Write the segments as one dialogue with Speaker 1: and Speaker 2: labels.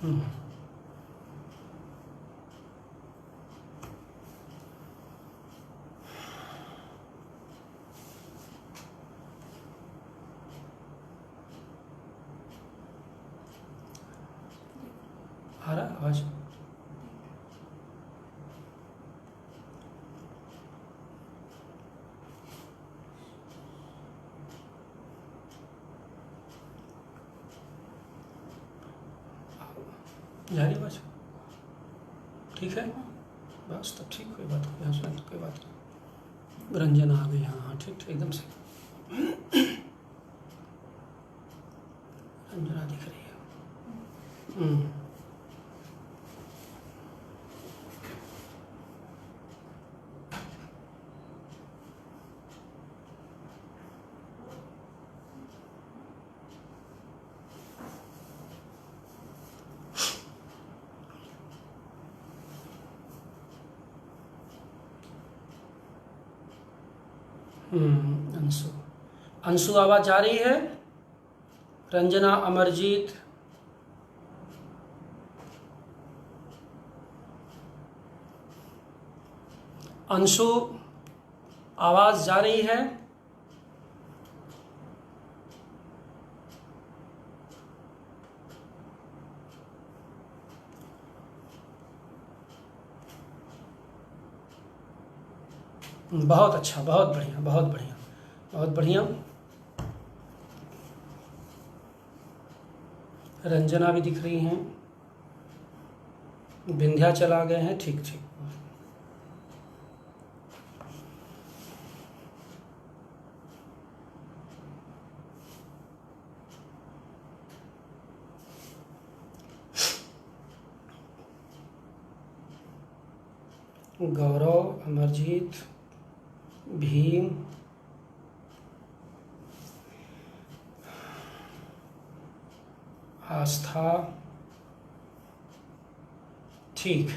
Speaker 1: हम्म, आ रहा है आवाज? जा रही आवाज? ठीक है, बस तब ठीक, कोई बात नहीं, यहाँ कोई बात नहीं। रंजना आ गई, हाँ हाँ ठीक ठीक एकदम से। रंजना दिख रही है। अंशु, अंशु आवाज आ रही है? रंजना, अमरजीत, अंशु आवाज जा रही है? बहुत अच्छा, बहुत बढ़िया, बहुत बढ़िया, बहुत बढ़िया। रंजना भी दिख रही हैं, विंध्या चला गए हैं, ठीक ठीक। गौरव, अमरजीत, भीम, आस्था, ठीक।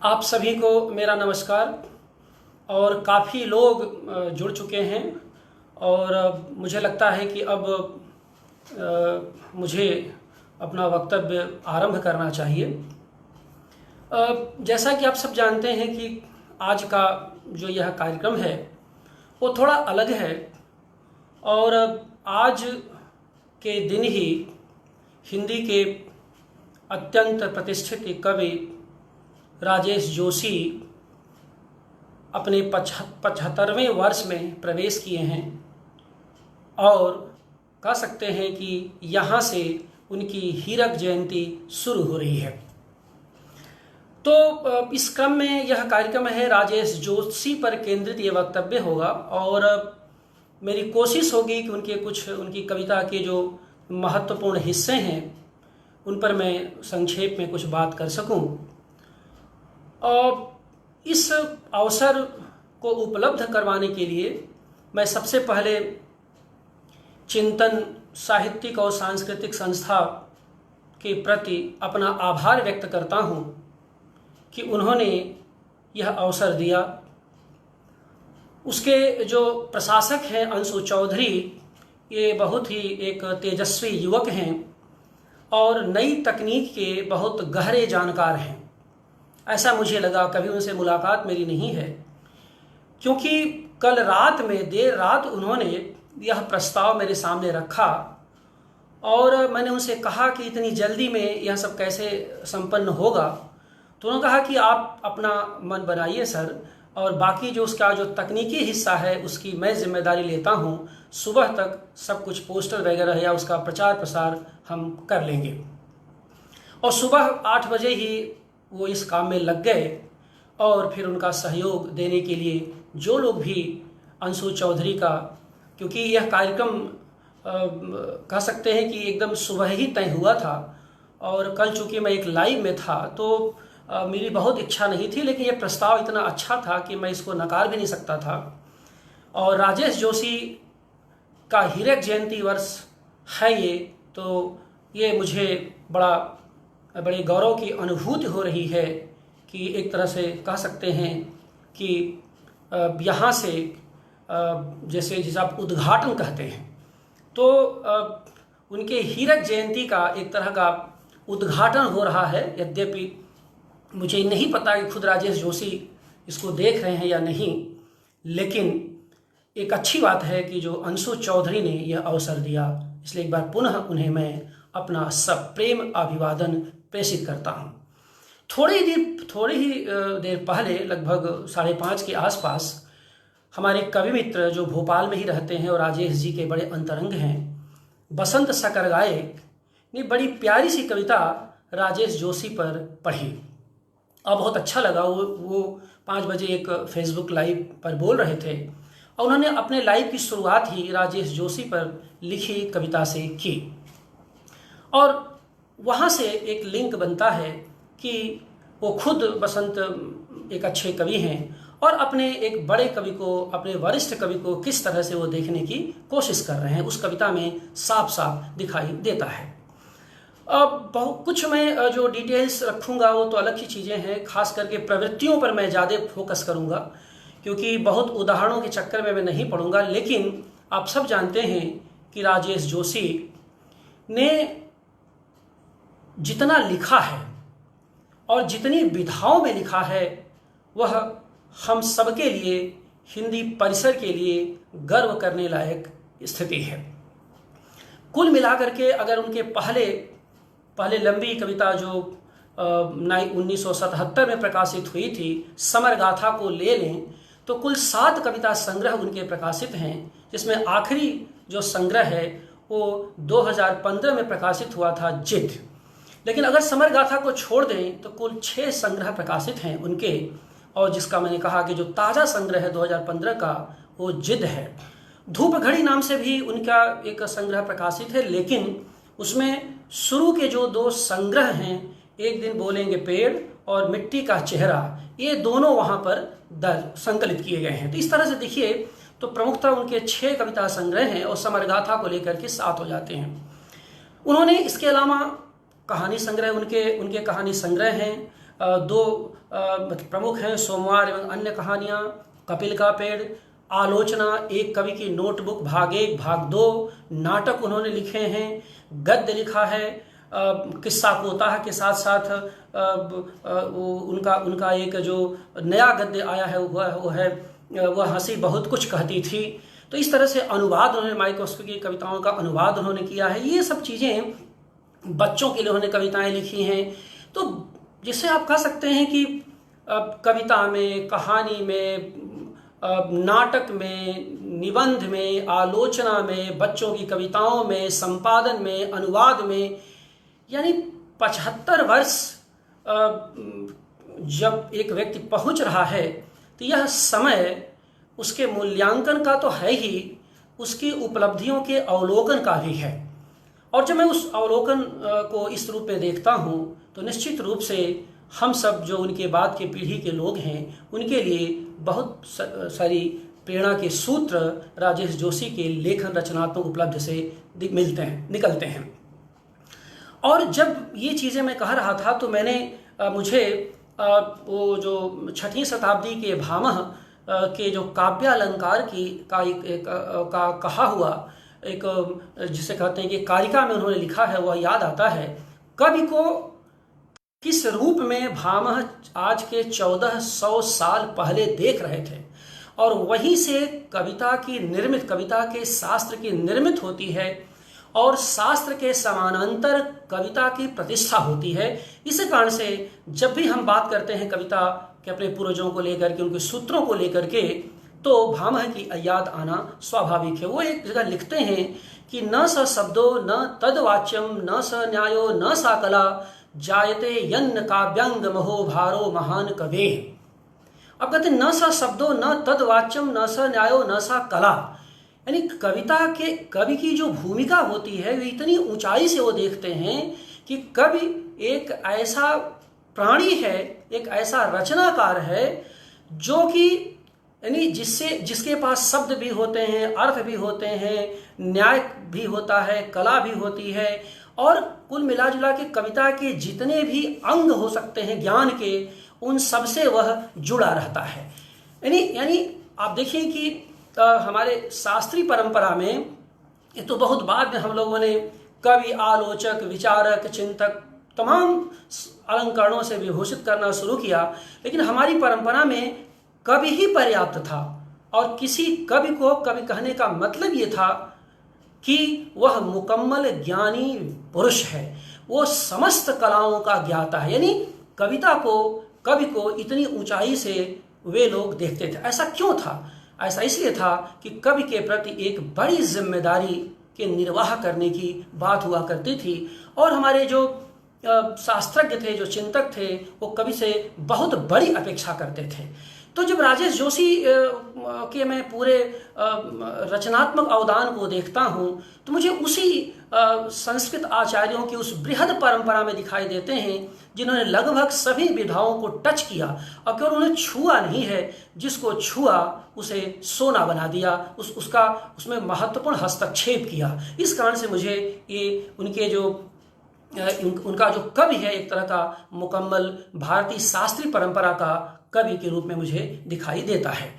Speaker 1: आप सभी को मेरा नमस्कार। और काफ़ी लोग जुड़ चुके हैं और मुझे लगता है कि अब मुझे अपना वक्तव्य आरंभ करना चाहिए। जैसा कि आप सब जानते हैं कि आज का जो यह कार्यक्रम है वो थोड़ा अलग है और आज के दिन ही हिंदी के अत्यंत प्रतिष्ठित कवि राजेश जोशी अपने 75वें वर्ष में प्रवेश किए हैं और कह सकते हैं कि यहाँ से उनकी हीरक जयंती शुरू हो रही है। तो इस क्रम में यह कार्यक्रम है, राजेश जोशी पर केंद्रित ये वक्तव्य होगा और मेरी कोशिश होगी कि उनकी कविता के जो महत्वपूर्ण हिस्से हैं उन पर मैं संक्षेप में कुछ बात कर सकूं। और इस अवसर को उपलब्ध करवाने के लिए मैं सबसे पहले चिंतन साहित्यिक और सांस्कृतिक संस्था के प्रति अपना आभार व्यक्त करता हूं कि उन्होंने यह अवसर दिया। उसके जो प्रशासक हैं अंशु चौधरी, ये बहुत ही एक तेजस्वी युवक हैं और नई तकनीक के बहुत गहरे जानकार हैं, ऐसा मुझे लगा। कभी उनसे मुलाकात मेरी नहीं है क्योंकि कल रात में देर रात उन्होंने यह प्रस्ताव मेरे सामने रखा और मैंने उनसे कहा कि इतनी जल्दी में यह सब कैसे संपन्न होगा। तो उन्होंने कहा कि आप अपना मन बनाइए सर, और बाकी जो उसका जो तकनीकी हिस्सा है उसकी मैं जिम्मेदारी लेता हूँ। सुबह तक सब कुछ पोस्टर वगैरह या उसका प्रचार प्रसार हम कर लेंगे। और सुबह 8 बजे ही वो इस काम में लग गए और फिर उनका सहयोग देने के लिए जो लोग भी अंशु चौधरी का, क्योंकि यह कार्यक्रम कह सकते हैं कि एकदम सुबह ही तय हुआ था और कल चूँकि मैं एक लाइव में था तो मेरी बहुत इच्छा नहीं थी, लेकिन ये प्रस्ताव इतना अच्छा था कि मैं इसको नकार भी नहीं सकता था। और राजेश जोशी का हीरक जयंती वर्ष है ये, तो ये मुझे बड़े गौरव की अनुभूति हो रही है कि एक तरह से कह सकते हैं कि यहाँ से जिसे आप उद्घाटन कहते हैं, तो उनके हीरक जयंती का एक तरह का उद्घाटन हो रहा है। यद्यपि मुझे नहीं पता कि खुद राजेश जोशी इसको देख रहे हैं या नहीं, लेकिन एक अच्छी बात है कि जो अंशु चौधरी ने यह अवसर दिया, इसलिए एक बार पुनः उन्हें मैं अपना सप्रेम अभिवादन प्रेषित करता हूँ। थोड़ी ही देर पहले, लगभग 5:30 के आसपास, हमारे कवि मित्र जो भोपाल में ही रहते हैं और राजेश जी के बड़े अंतरंग हैं, बसंत सकरगाए ने बड़ी प्यारी सी कविता राजेश जोशी पर पढ़ी और बहुत अच्छा लगा। वो 5 बजे एक फेसबुक लाइव पर बोल रहे थे और उन्होंने अपने लाइव की शुरुआत ही राजेश जोशी पर लिखी कविता से की, और वहाँ से एक लिंक बनता है कि वो खुद बसंत एक अच्छे कवि हैं और अपने एक बड़े कवि को, अपने वरिष्ठ कवि को किस तरह से वो देखने की कोशिश कर रहे हैं, उस कविता में साफ साफ दिखाई देता है। अब बहुत कुछ मैं जो डिटेल्स रखूँगा वो तो अलग ही चीज़ें हैं, खास करके प्रवृत्तियों पर मैं ज़्यादा फोकस करूँगा, क्योंकि बहुत उदाहरणों के चक्कर में मैं नहीं पढ़ूँगा। लेकिन आप सब जानते हैं कि राजेश जोशी ने जितना लिखा है और जितनी विधाओं में लिखा है, वह हम सबके लिए, हिंदी परिसर के लिए गर्व करने लायक स्थिति है। कुल मिलाकर के अगर उनके पहले लंबी कविता जो 1977 में प्रकाशित हुई थी, समर गाथा को ले लें तो कुल 7 कविता संग्रह उनके प्रकाशित हैं, जिसमें आखिरी जो संग्रह है वो 2015 में प्रकाशित हुआ था, जिद। लेकिन अगर समर गाथा को छोड़ दें तो कुल 6 संग्रह प्रकाशित हैं उनके, और जिसका मैंने कहा कि जो ताज़ा संग्रह है 2015 का वो जिद है। धूप घड़ी नाम से भी उनका एक संग्रह प्रकाशित है, लेकिन उसमें शुरू के जो 2 संग्रह हैं, एक दिन बोलेंगे पेड़ और मिट्टी का चेहरा, ये दोनों वहाँ पर संकलित किए गए हैं। तो इस तरह से देखिए तो प्रमुखतः उनके 6 कविता संग्रह हैं और समर गाथा को लेकर के 7 हो जाते हैं। उन्होंने इसके अलावा कहानी संग्रह, उनके कहानी संग्रह हैं, 2 प्रमुख हैं, सोमवार एवं अन्य कहानियाँ, कपिल का पेड़, आलोचना, एक कवि की नोटबुक भाग 1 भाग 2, नाटक उन्होंने लिखे हैं, गद्य लिखा है, किस्सा कोताह के साथ साथ उनका एक जो नया गद्य आया है वह हंसी बहुत कुछ कहती थी। तो इस तरह से अनुवाद उन्होंने, माइकोस्की की कविताओं का अनुवाद उन्होंने किया है। ये सब चीज़ें बच्चों के लिए उन्होंने कविताएं लिखी हैं। तो जिससे आप कह सकते हैं कि कविता में, कहानी में, नाटक में, निबंध में, आलोचना में, बच्चों की कविताओं में, संपादन में, अनुवाद में, यानी 75 वर्ष जब एक व्यक्ति पहुंच रहा है तो यह समय उसके मूल्यांकन का तो है ही, उसकी उपलब्धियों के अवलोकन का भी है। और जब मैं उस अवलोकन को इस रूप में देखता हूँ तो निश्चित रूप से हम सब जो उनके बाद के पीढ़ी के लोग हैं उनके लिए बहुत सारी प्रेरणा के सूत्र राजेश जोशी के लेखन रचनात्मक उपलब्धि से निकलते हैं। और जब ये चीज़ें मैं कह रहा था तो मुझे वो जो 6वीं शताब्दी के भामह के जो काव्यालंकार का कहा हुआ एक, जिसे कहते हैं कि कारिका में उन्होंने लिखा है, वह याद आता है। कवि को किस रूप में भामह आज के 1400 साल पहले देख रहे थे और वहीं से कविता के शास्त्र की निर्मित होती है और शास्त्र के समानांतर कविता की प्रतिष्ठा होती है। इसी कारण से जब भी हम बात करते हैं कविता के अपने पूर्वजों को लेकर के, उनके सूत्रों को लेकर के, तो भामह की याद आना स्वाभाविक है। वो एक जगह लिखते हैं कि न स शब्दो न तद्वाच्यम न स न्यायो न सा कला जायते यन्न काव्यांग महो भारो महान कवे। अब कहते हैं न स शब्दो न तद्वाच्यम न स न्यायो न सा कला, यानी कवि की जो भूमिका होती है वे इतनी ऊंचाई से वो देखते हैं कि कवि एक ऐसा प्राणी है, एक ऐसा रचनाकार है जो कि यानी जिसके पास शब्द भी होते हैं, अर्थ भी होते हैं, न्याय भी होता है, कला भी होती है, और कुल मिला जुला के कविता के जितने भी अंग हो सकते हैं ज्ञान के, उन सब से वह जुड़ा रहता है। यानी आप देखिए कि हमारे शास्त्रीय परंपरा में, ये तो बहुत बाद में हम लोगों ने कवि, आलोचक, विचारक, चिंतक तमाम अलंकरणों से विभूषित करना शुरू किया, लेकिन हमारी परंपरा में कवि ही पर्याप्त था। और किसी कवि को कवि कहने का मतलब ये था कि वह मुकम्मल ज्ञानी पुरुष है, वो समस्त कलाओं का ज्ञाता है। यानी कवि को इतनी ऊंचाई से वे लोग देखते थे। ऐसा क्यों था? ऐसा इसलिए था कि कवि के प्रति एक बड़ी जिम्मेदारी के निर्वाह करने की बात हुआ करती थी, और हमारे जो शास्त्रज्ञ थे, जो चिंतक थे, वो कवि से बहुत बड़ी अपेक्षा करते थे। तो जब राजेश जोशी के मैं पूरे रचनात्मक अवदान को देखता हूँ तो मुझे उसी संस्कृत आचार्यों की उस बृहद परंपरा में दिखाई देते हैं जिन्होंने लगभग सभी विधाओं को टच किया, और केवल उन्हें छुआ नहीं है, जिसको छुआ उसे सोना बना दिया, उसमें महत्वपूर्ण हस्तक्षेप किया। इस कारण से मुझे ये उनका जो कवि है, एक तरह का मुकम्मल भारतीय शास्त्रीय परंपरा का कवि के रूप में मुझे दिखाई देता है।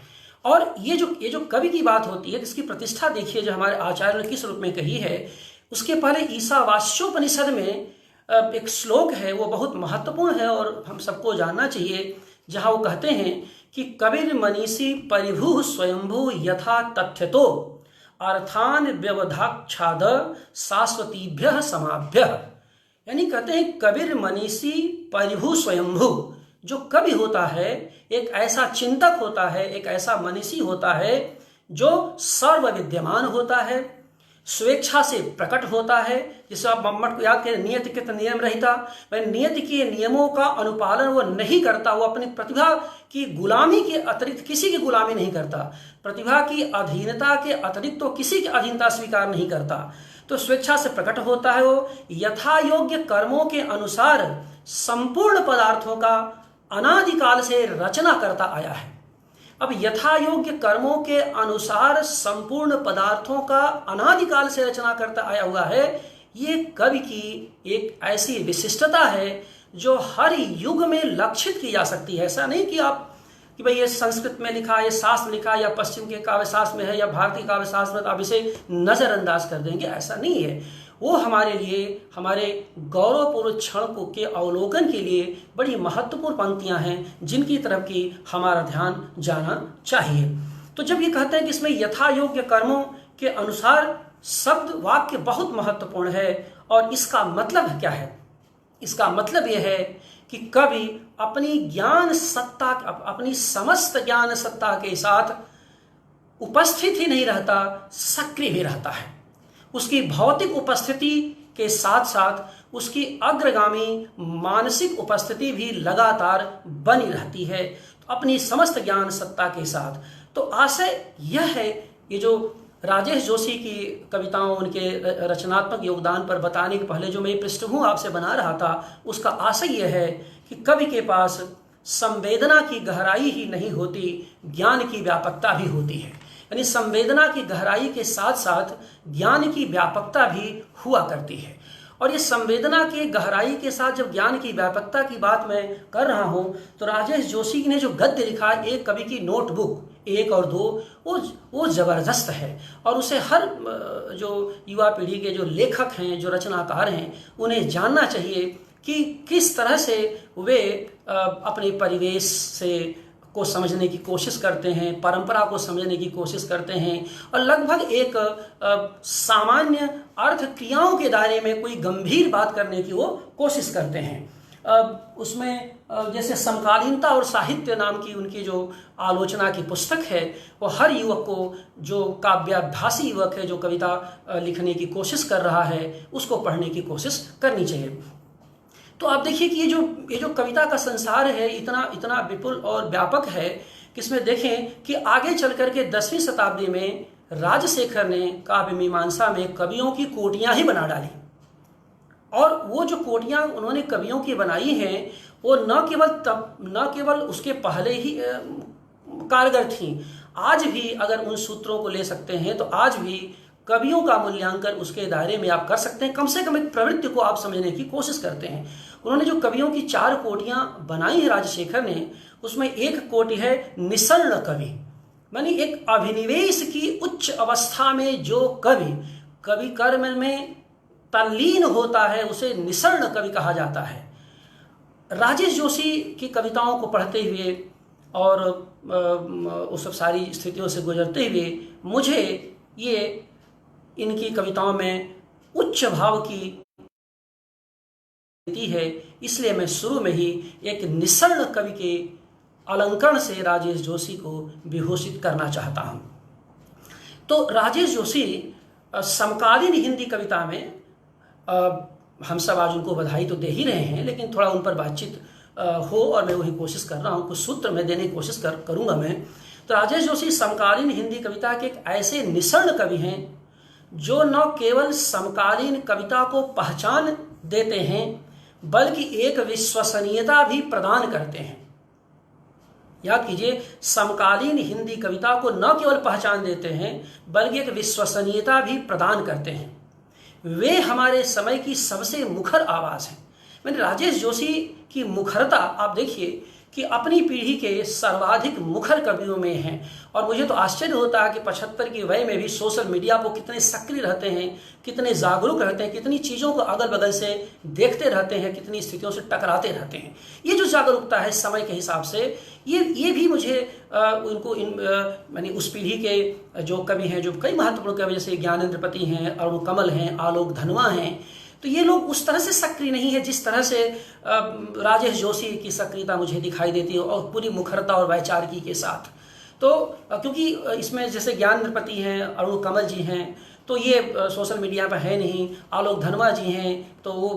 Speaker 1: और ये जो कवि की बात होती है, इसकी प्रतिष्ठा देखिए जो हमारे आचार्य ने किस रूप में कही है। उसके पहले ईशावास्योपनिषद में एक श्लोक है, वो बहुत महत्वपूर्ण है और हम सबको जानना चाहिए, जहाँ वो कहते हैं कि कबीर मनीषी परिभु स्वयंभू यथा तथ्यतो अर्थान व्यवधाक्षाद शाश्वतीभ्य समाभ्य। यानी कहते हैं कबीर मनीषी परिभु स्वयंभू, जो कवि होता है एक ऐसा चिंतक होता है, एक ऐसा मनीषी होता है जो सर्व विद्यमान होता है, स्वेच्छा से प्रकट होता है। जिसे आप मम्मट को याद करें, नियति कृत नियम रहता, वह नियति के नियमों का अनुपालन वो नहीं करता, वो अपनी प्रतिभा की गुलामी के अतिरिक्त किसी की गुलामी नहीं करता, प्रतिभा की अधीनता के अतिरिक्त तो किसी की अधीनता स्वीकार नहीं करता। तो स्वेच्छा से प्रकट होता है, वो यथा योग्य कर्मों के अनुसार संपूर्ण पदार्थों का अनादिकाल से रचना करता आया है। अब यथा योग्य कर्मों के अनुसार संपूर्ण पदार्थों का अनादिकाल से रचना करता आया हुआ है, ये कवि की एक ऐसी विशिष्टता है जो हर युग में लक्षित की जा सकती है। ऐसा नहीं कि भाई ये संस्कृत में लिखा, ये शास्त्र लिखा, या पश्चिम के काव्य शास्त्र में है, या भारतीय काव्य शास्त्र में, आप इसे नजरअंदाज कर देंगे, ऐसा नहीं है। वो हमारे लिए, हमारे गौरवपूर्ण क्षण के अवलोकन के लिए बड़ी महत्वपूर्ण पंक्तियां हैं, जिनकी तरफ की हमारा ध्यान जाना चाहिए। तो जब ये कहते हैं कि इसमें यथा योग्य कर्मों के अनुसार शब्द वाक्य बहुत महत्वपूर्ण है, और इसका मतलब क्या है? इसका मतलब यह है कि कवि अपनी ज्ञान सत्ता, अपनी समस्त ज्ञान सत्ता के साथ उपस्थित ही नहीं रहता, सक्रिय भी रहता है। उसकी भौतिक उपस्थिति के साथ साथ उसकी अग्रगामी मानसिक उपस्थिति भी लगातार बनी रहती है, अपनी समस्त ज्ञान सत्ता के साथ। तो आशय यह है, ये जो राजेश जोशी की कविताओं, उनके रचनात्मक योगदान पर बताने के पहले जो मैं पृष्ठभूमि आपसे बना रहा था, उसका आशय यह है कि कवि के पास संवेदना की गहराई ही नहीं होती, ज्ञान की व्यापकता भी होती है। यानी संवेदना की गहराई के साथ साथ ज्ञान की व्यापकता भी हुआ करती है। और ये संवेदना की गहराई के साथ जब ज्ञान की व्यापकता की बात मैं कर रहा हूँ, तो राजेश जोशी ने जो गद्य लिखा, एक कवि की नोटबुक 1 और 2, वो जबरदस्त है। और उसे हर जो युवा पीढ़ी के जो लेखक हैं, जो रचनाकार हैं, उन्हें जानना चाहिए कि किस तरह से वे अपने परिवेश से को समझने की कोशिश करते हैं, परंपरा को समझने की कोशिश करते हैं, और लगभग एक सामान्य अर्थ क्रियाओं के दायरे में कोई गंभीर बात करने की वो कोशिश करते हैं। उसमें जैसे समकालीनता और साहित्य नाम की उनकी जो आलोचना की पुस्तक है, वो हर युवक को, जो काव्याभ्यासी युवक है, जो कविता लिखने की कोशिश कर रहा है, उसको पढ़ने की कोशिश करनी चाहिए। तो आप देखिए कि ये जो कविता का संसार है, इतना विपुल और व्यापक है कि इसमें देखें कि आगे चल करके 10वीं शताब्दी में राजशेखर ने काव्य मीमांसा में कवियों की कोटियां ही बना डाली। और वो जो कोटियाँ उन्होंने कवियों की बनाई हैं वो न केवल उसके पहले ही कारगर थीं, आज भी अगर उन सूत्रों को ले सकते हैं तो आज भी कवियों का मूल्यांकन उसके दायरे में आप कर सकते हैं। कम से कम एक प्रवृत्ति को आप समझने की कोशिश करते हैं। उन्होंने जो कवियों की 4 कोटियां बनाई है राजशेखर ने, उसमें एक कोटि है निसर्ण कवि, मानी एक अभिनिवेश की उच्च अवस्था में जो कवि कर्म में तल्लीन होता है उसे निसर्ण कवि कहा जाता है। राजेश जोशी की कविताओं को पढ़ते हुए और उस सब सारी स्थितियों से गुजरते हुए मुझे ये इनकी कविताओं में उच्च भाव की है, इसलिए मैं शुरू में ही एक निसर्ण कवि के अलंकरण से राजेश जोशी को विभूषित करना चाहता हूं। तो राजेश जोशी समकालीन हिंदी कविता में हम सब आज उनको बधाई तो दे ही रहे हैं, लेकिन थोड़ा उन पर बातचीत हो और मैं वही कोशिश कर रहा हूँ, कुछ सूत्र में देने की कोशिश करूँगा मैं। तो राजेश जोशी समकालीन हिंदी कविता के एक ऐसे निसर्ण कवि हैं जो न केवल समकालीन कविता को पहचान देते हैं बल्कि एक विश्वसनीयता भी प्रदान करते हैं। याद कीजिए, समकालीन हिंदी कविता को न केवल पहचान देते हैं बल्कि एक विश्वसनीयता भी प्रदान करते हैं। वे हमारे समय की सबसे मुखर आवाज़ हैं। मैंने राजेश जोशी की मुखरता आप देखिए कि अपनी पीढ़ी के सर्वाधिक मुखर कवियों में हैं। और मुझे तो आश्चर्य होता है कि 75 की वय में भी सोशल मीडिया पर कितने सक्रिय रहते हैं, कितने जागरूक रहते हैं, कितनी चीज़ों को अगल बगल से देखते रहते हैं, कितनी स्थितियों से टकराते रहते हैं। ये जो जागरूकता है समय के हिसाब से, ये भी मुझे उनको यानी उस पीढ़ी के जो कवि हैं, जो कई महत्वपूर्ण कवि जैसे ज्ञानेंद्र हैं, अरुण कमल हैं, आलोक धनवा हैं, तो ये लोग उस तरह से सक्रिय नहीं है जिस तरह से राजेश जोशी की सक्रियता मुझे दिखाई देती है, और पूरी मुखरता और वैचारिकी के साथ। तो क्योंकि इसमें जैसे ज्ञानेंद्र हैं, अरुण कमल जी हैं, तो ये सोशल मीडिया पर है नहीं, आलोक धनवा जी हैं तो वो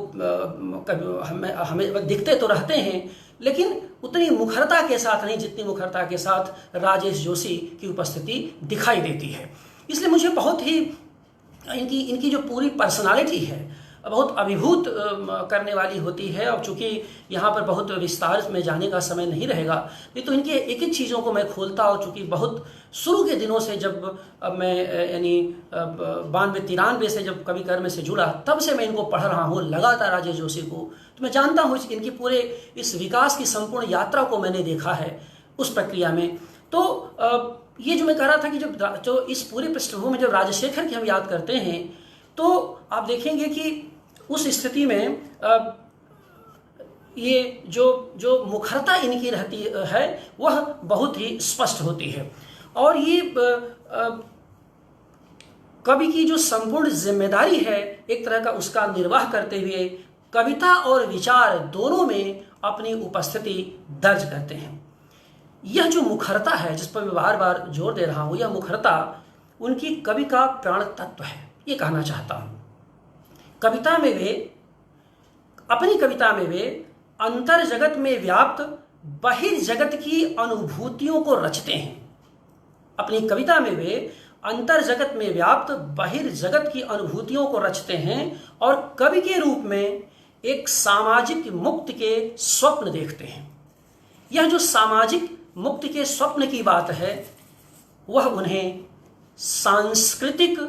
Speaker 1: हमें दिखते तो रहते हैं लेकिन उतनी मुखरता के साथ नहीं जितनी मुखरता के साथ राजेश जोशी की उपस्थिति दिखाई देती है। इसलिए मुझे बहुत ही इनकी जो पूरी पर्सनालिटी है बहुत अभिभूत करने वाली होती है। और चूंकि यहाँ पर बहुत विस्तार में जाने का समय नहीं रहेगा, नहीं तो इनके एक एक चीज़ों को मैं खोलता, और चूँकि बहुत शुरू के दिनों से जब मैं यानी 92-93 से जब कवि कर्म से जुड़ा तब से मैं इनको पढ़ रहा हूँ लगातार राजेश जोशी को, तो मैं जानता हूँ इनकी पूरे इस विकास की संपूर्ण यात्रा को मैंने देखा है उस प्रक्रिया में। तो ये जो मैं कह रहा था कि जो इस पूरे पृष्ठभूमि में जब राजशेखर की हम याद करते हैं तो आप देखेंगे कि उस स्थिति में ये जो मुखरता इनकी रहती है वह बहुत ही स्पष्ट होती है। और ये कवि की जो संपूर्ण जिम्मेदारी है एक तरह का उसका निर्वाह करते हुए कविता और विचार दोनों में अपनी उपस्थिति दर्ज करते हैं। यह जो मुखरता है जिस पर मैं बार बार जोर दे रहा हूँ, यह मुखरता उनकी कवि का प्राण तत्व है, ये कहना चाहता हूँ। कविता में वे अपनी कविता में वे अंतर जगत में व्याप्त बहिर्जगत की अनुभूतियों को रचते हैं। अपनी कविता में वे अंतर जगत में व्याप्त बहिर्जगत की अनुभूतियों को रचते हैं और कवि के रूप में एक सामाजिक मुक्ति के स्वप्न देखते हैं। यह जो सामाजिक मुक्ति के स्वप्न की बात है वह उन्हें सांस्कृतिक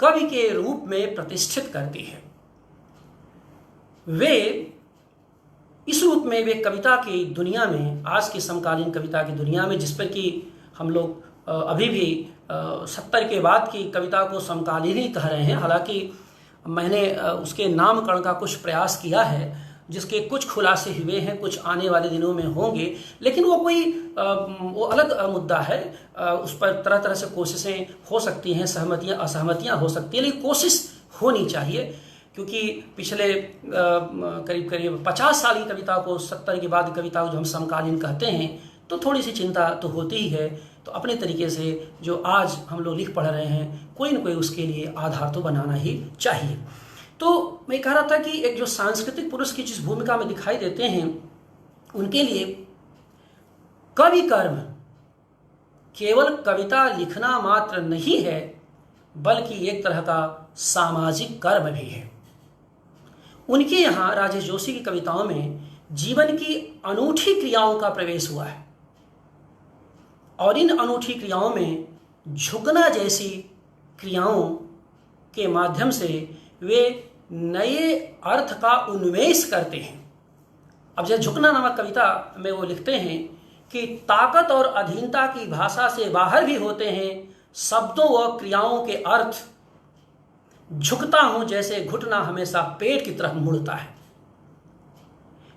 Speaker 1: कवि के रूप में प्रतिष्ठित करती है। वे इस रूप में वे कविता की दुनिया में, आज की समकालीन कविता की दुनिया में, जिस पर कि हम लोग अभी भी 70 के बाद की कविता को समकालीन ही कह रहे हैं, हालांकि मैंने उसके नामकरण का कुछ प्रयास किया है जिसके कुछ खुलासे हुए हैं, कुछ आने वाले दिनों में होंगे, लेकिन वो अलग मुद्दा है। उस पर तरह तरह से कोशिशें हो सकती हैं, सहमतियां असहमतियां हो सकती हैं, लेकिन कोशिश होनी चाहिए क्योंकि पिछले करीब करीब 50 साल की कविता को 70 के बाद कविता को जो हम समकालीन कहते हैं तो थोड़ी सी चिंता तो होती ही है। तो अपने तरीके से जो आज हम लोग लिख पढ़ रहे हैं कोई न कोई उसके लिए आधार तो बनाना ही चाहिए। तो मैं कह रहा था कि एक जो सांस्कृतिक पुरुष की जिस भूमिका में दिखाई देते हैं उनके लिए कवि कर्म केवल कविता लिखना मात्र नहीं है बल्कि एक तरह का सामाजिक कर्म भी है। उनके यहाँ राजेश जोशी की कविताओं में जीवन की अनूठी क्रियाओं का प्रवेश हुआ है और इन अनूठी क्रियाओं में झुकना जैसी क्रियाओं के माध्यम से वे नए अर्थ का उन्मेष करते हैं। अब जब झुकना नामक कविता में वो लिखते हैं कि ताकत और अधीनता की भाषा से बाहर भी होते हैं शब्दों व क्रियाओं के अर्थ। झुकता हूं जैसे घुटना हमेशा पेट की तरफ मुड़ता है।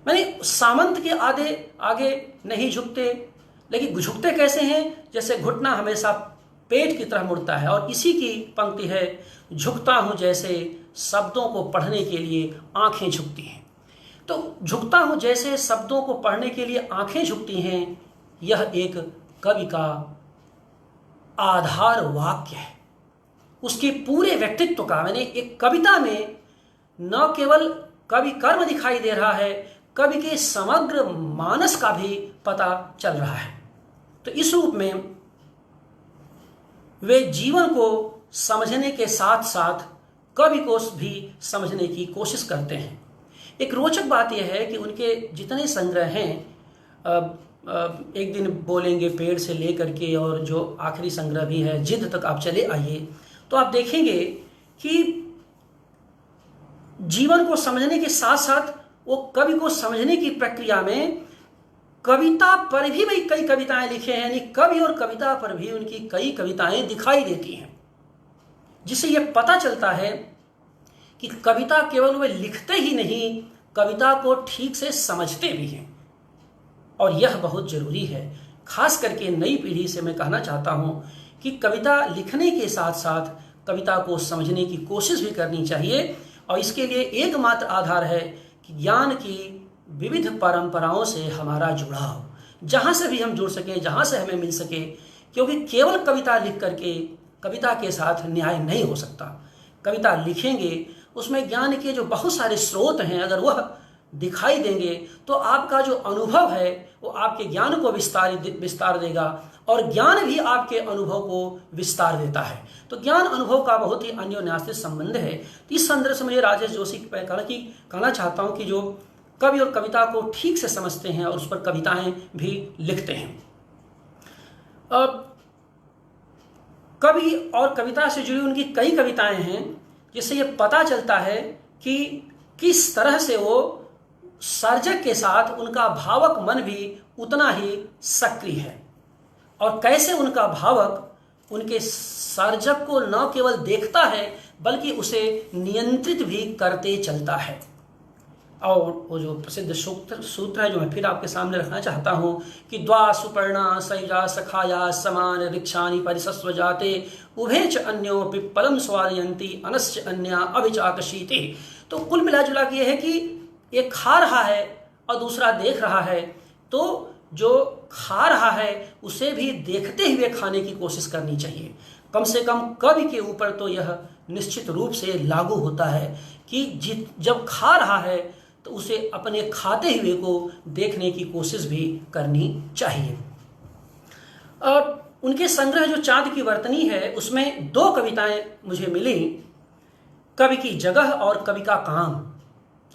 Speaker 1: मैंने सामंत के आगे नहीं झुकते, लेकिन झुकते कैसे हैं? जैसे घुटना हमेशा पेट की तरफ मुड़ता है। और इसी की पंक्ति है, झुकता हूं जैसे शब्दों को पढ़ने के लिए आंखें झुकती हैं। तो झुकता हूं जैसे शब्दों को पढ़ने के लिए आंखें झुकती हैं, यह एक कवि का आधार वाक्य है। उसके पूरे व्यक्तित्व का, मैंने एक कविता में न केवल कवि कर्म दिखाई दे रहा है, कवि के समग्र मानस का भी पता चल रहा है। तो इस रूप में वे जीवन को समझने के साथ साथ कवि को भी समझने की कोशिश करते हैं। एक रोचक बात यह है कि उनके जितने संग्रह हैं, एक दिन बोलेंगे पेड़ से लेकर के और जो आखिरी संग्रह भी है जिद तक आप चले आइए, तो आप देखेंगे कि जीवन को समझने के साथ साथ वो कवि को समझने की प्रक्रिया में कविता पर भी भाई कई कविताएं लिखे हैं, यानी कवि और कविता पर भी उनकी कई कविताएं दिखाई देती हैं, जिससे यह पता चलता है कि कविता केवल वे लिखते ही नहीं, कविता को ठीक से समझते भी हैं। और यह बहुत जरूरी है। खास करके नई पीढ़ी से मैं कहना चाहता हूं कि कविता लिखने के साथ साथ कविता को समझने की कोशिश भी करनी चाहिए। और इसके लिए एकमात्र आधार है कि ज्ञान की विविध परंपराओं से हमारा जुड़ाव, जहाँ से भी हम जुड़ सकें, जहाँ से हमें मिल सके, क्योंकि केवल कविता लिख करके कविता के साथ न्याय नहीं हो सकता। कविता लिखेंगे, उसमें ज्ञान के जो बहुत सारे स्रोत हैं, अगर वह दिखाई देंगे तो आपका जो अनुभव है वो आपके ज्ञान को विस्तार देगा और ज्ञान भी आपके अनुभव को विस्तार देता है। तो ज्ञान अनुभव का बहुत ही अन्योन्याश्रित संबंध है। तो इस संदर्भ से मुझे राजेश जोशी कहना चाहता हूँ कि जो कवि और कविता को ठीक से समझते हैं और उस पर कविताएं भी लिखते हैं। कवि और कविता से जुड़ी उनकी कई कविताएं हैं, जिससे ये पता चलता है कि किस तरह से वो सर्जक के साथ उनका भावक मन भी उतना ही सक्रिय है और कैसे उनका भावक उनके सर्जक को न केवल देखता है बल्कि उसे नियंत्रित भी करते चलता है। और वो जो प्रसिद्ध सूत्र है जो मैं फिर आपके सामने रखना चाहता हूं कि द्वा सुपर्णा सयुजा सखाया समान रिक्षानि परिसस्व जाते उभे च अन्यो पिप्पलम स्वादयन्ति अनश्च अन्या अभिचाकशीते। तो कुल मिला जुला के ये है कि एक खा रहा है और दूसरा देख रहा है, तो जो खा रहा है उसे भी देखते हुए खाने की कोशिश करनी चाहिए। कम से कम कवि के ऊपर तो यह निश्चित रूप से लागू होता है कि जब खा रहा है तो उसे अपने खाते हुए को देखने की कोशिश भी करनी चाहिए। और उनके संग्रह जो चांद की वर्तनी है उसमें दो कविताएं मुझे मिली, कवि की जगह और कवि का काम।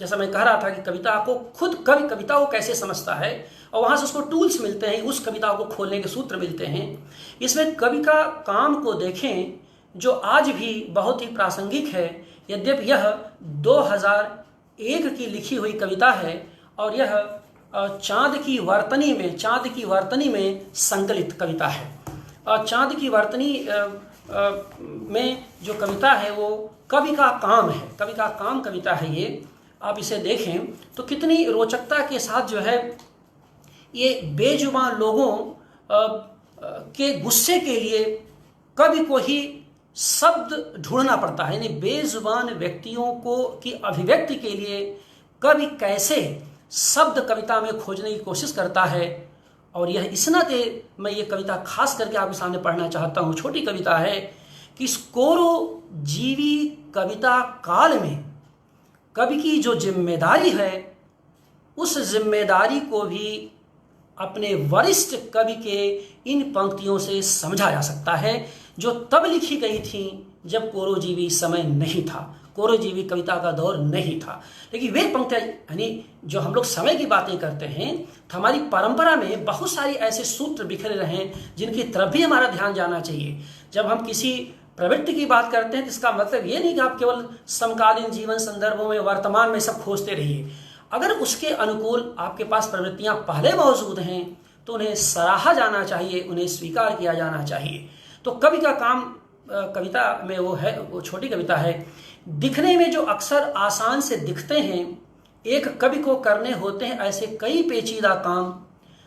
Speaker 1: जैसा मैं कह रहा था कि कविता को खुद कवि कविता को कैसे समझता है और वहां से उसको टूल्स मिलते हैं, उस कविता को खोलने के सूत्र मिलते हैं। इसमें कवि का काम को देखें जो आज भी बहुत ही प्रासंगिक है, यद्यपि यह 2001 की लिखी हुई कविता है और यह चांद की वर्तनी में संकलित कविता है। चांद की वर्तनी में जो कविता है वो कवि का काम है, कवि का काम कविता है ये। आप इसे देखें तो कितनी रोचकता के साथ जो है ये बेजुबान लोगों के गुस्से के लिए कवि को ही शब्द ढूंढना पड़ता है, यानी बेजुबान व्यक्तियों को की अभिव्यक्ति के लिए कवि कैसे शब्द कविता में खोजने की कोशिश करता है। और यह इस नाते मैं ये कविता खास करके आपके सामने पढ़ना चाहता हूँ। छोटी कविता है कि इस कोरो जीवी कविता काल में कवि की जो जिम्मेदारी है उस जिम्मेदारी को भी अपने वरिष्ठ कवि के इन पंक्तियों से समझा जा सकता है, जो तब लिखी गई थी जब कोरोजीवी समय नहीं था। कोरोजीवी कविता का दौर नहीं था। लेकिन वे पंक्तियाँ यानी जो हम लोग समय की बातें करते हैं, तो हमारी परंपरा में बहुत सारी ऐसे सूत्र बिखरे रहे हैं जिनकी तरफ भी हमारा ध्यान जाना चाहिए। जब हम किसी प्रवृत्ति की बात करते हैं तो इसका मतलब ये नहीं कि आप केवल समकालीन जीवन संदर्भों में वर्तमान में सब खोजते रहिए। अगर उसके अनुकूल आपके पास प्रवृत्तियां पहले मौजूद हैं तो उन्हें सराहा जाना चाहिए, उन्हें स्वीकार किया जाना चाहिए। तो कवि का काम कविता में वो है, वो छोटी कविता है, दिखने में जो अक्सर आसान से दिखते हैं, एक कवि को करने होते हैं ऐसे कई पेचीदा काम।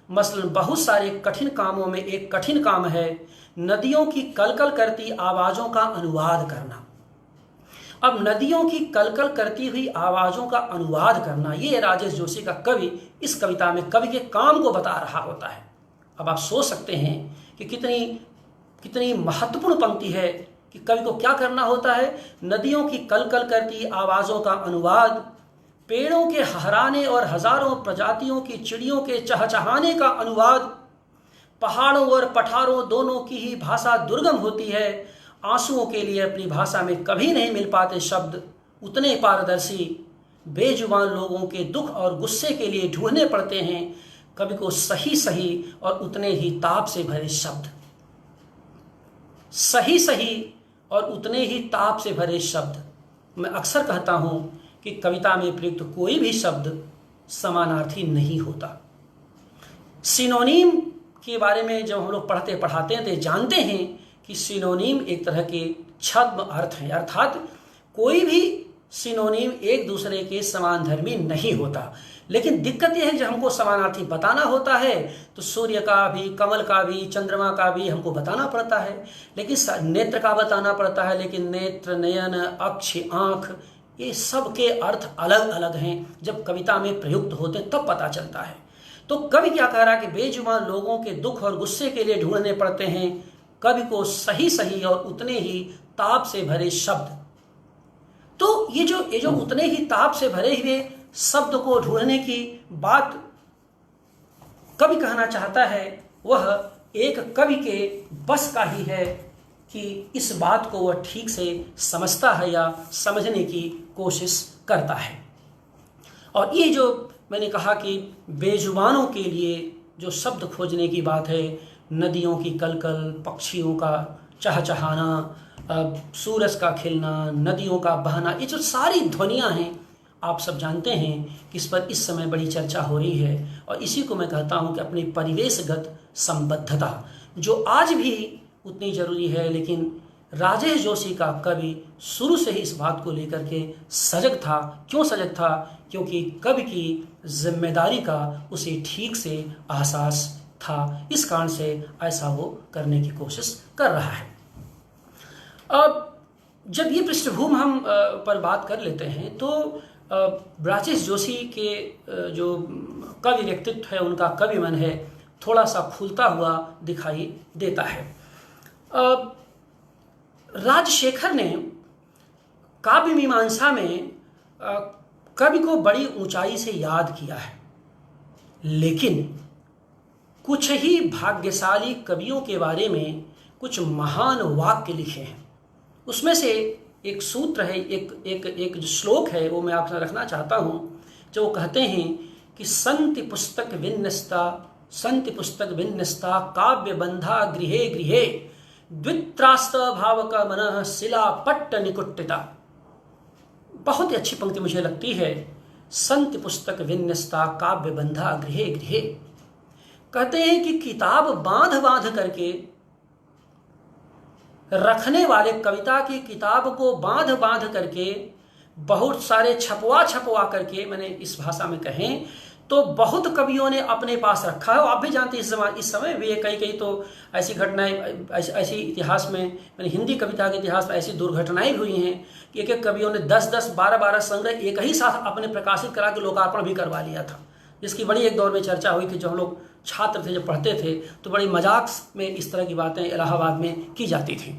Speaker 1: मसलन बहुत सारे कठिन कामों में एक कठिन काम है नदियों की कलकल करती आवाज़ों का अनुवाद करना। अब नदियों की कलकल करती हुई आवाज़ों का अनुवाद करना, ये राजेश जोशी का कवि इस कविता में कवि के काम को बता रहा होता है। अब आप सोच सकते हैं कि कितनी महत्वपूर्ण पंक्ति है कि कवि को क्या करना होता है। नदियों की कलकल करती आवाज़ों का अनुवाद, पेड़ों के हराने और हजारों प्रजातियों की चिड़ियों के चहचहाने का अनुवाद, पहाड़ों और पठारों दोनों की ही भाषा दुर्गम होती है, आंसुओं के लिए अपनी भाषा में कभी नहीं मिल पाते शब्द, उतने पारदर्शी बेजुबान लोगों के दुख और गुस्से के लिए ढूंढने पड़ते हैं कवि को सही सही और उतने ही ताप से भरे शब्द। सही सही और उतने ही ताप से भरे शब्द। मैं अक्सर कहता हूं कि कविता में प्रयुक्त कोई भी शब्द समानार्थी नहीं होता। सिनोनिम के बारे में जब हम लोग पढ़ते पढ़ाते हैं तो जानते हैं कि सिनोनिम एक तरह के छद्म अर्थ हैं, अर्थात कोई भी सिनोनिम एक दूसरे के समान धर्मी नहीं होता। लेकिन दिक्कत यह है जब हमको समानार्थी बताना होता है तो सूर्य का भी, कमल का भी, चंद्रमा का भी हमको बताना पड़ता है, लेकिन नेत्र का बताना पड़ता है। लेकिन नेत्र, नयन, अक्ष, आँख, ये सब के अर्थ अलग अलग हैं। जब कविता में प्रयुक्त होते तब पता चलता है। तो कवि क्या कह रहा है कि बेजुबान लोगों के दुख और गुस्से के लिए ढूंढने पड़ते हैं कवि को सही सही और उतने ही ताप से भरे शब्द। तो ये जो उतने ही ताप से भरे हुए शब्द को ढूंढने की बात कवि कहना चाहता है, वह एक कवि के बस का ही है कि इस बात को वह ठीक से समझता है या समझने की कोशिश करता है। और ये जो मैंने कहा कि बेजुबानों के लिए जो शब्द खोजने की बात है, नदियों की कलकल, पक्षियों का चहचहाना, सूरज का खिलना, नदियों का बहना, ये जो सारी ध्वनियाँ हैं आप सब जानते हैं कि इस पर इस समय बड़ी चर्चा हो रही है। और इसी को मैं कहता हूँ कि अपनी परिवेशगत संबद्धता जो आज भी उतनी जरूरी है। लेकिन राजेश जोशी का कवि शुरू से ही इस बात को लेकर के सजग था। क्यों सजग था? क्योंकि कवि की जिम्मेदारी का उसे ठीक से एहसास था। इस कारण से ऐसा वो करने की कोशिश कर रहा है। अब जब ये पृष्ठभूमि हम पर बात कर लेते हैं तो राजेश जोशी के जो कवि व्यक्तित्व है, उनका कवि मन है, थोड़ा सा खुलता हुआ दिखाई देता है। राजशेखर ने काव्य मीमांसा में कवि को बड़ी ऊंचाई से याद किया है, लेकिन कुछ ही भाग्यशाली कवियों के बारे में कुछ महान वाक्य लिखे हैं। उसमें से एक सूत्र है, एक जो श्लोक है वो मैं आपसे रखना चाहता हूँ, जो कहते हैं कि संति पुस्तक विन्यस्ता काव्य बंधा गृहे गृहे द्वित्रास्त भावक मनः शिला पट्ट निकुट्टिता। बहुत ही अच्छी पंक्ति मुझे लगती है। संति पुस्तक विन्यस्ता काव्य बंधा गृहे गृहे, कहते हैं कि किताब बांध बांध करके रखने वाले, कविता की किताब को बांध बांध करके, बहुत सारे छपवा करके, मैंने इस भाषा में कहें तो बहुत कवियों ने अपने पास रखा है। आप भी जानते हैं इस समय भी कई तो ऐसी घटनाएं, ऐसी इतिहास में, मैंने हिंदी कविता के इतिहास में ऐसी दुर्घटनाएं भी हुई हैं कि एक कवियों ने 10-10, 12-12 संग्रह एक ही साथ अपने प्रकाशित करा के लोकार्पण भी करवा लिया था, जिसकी बड़ी एक दौर में चर्चा हुई थी। जो हम लोग छात्र थे, जब पढ़ते थे तो बड़ी मजाक में इस तरह की बातें इलाहाबाद में की जाती थी।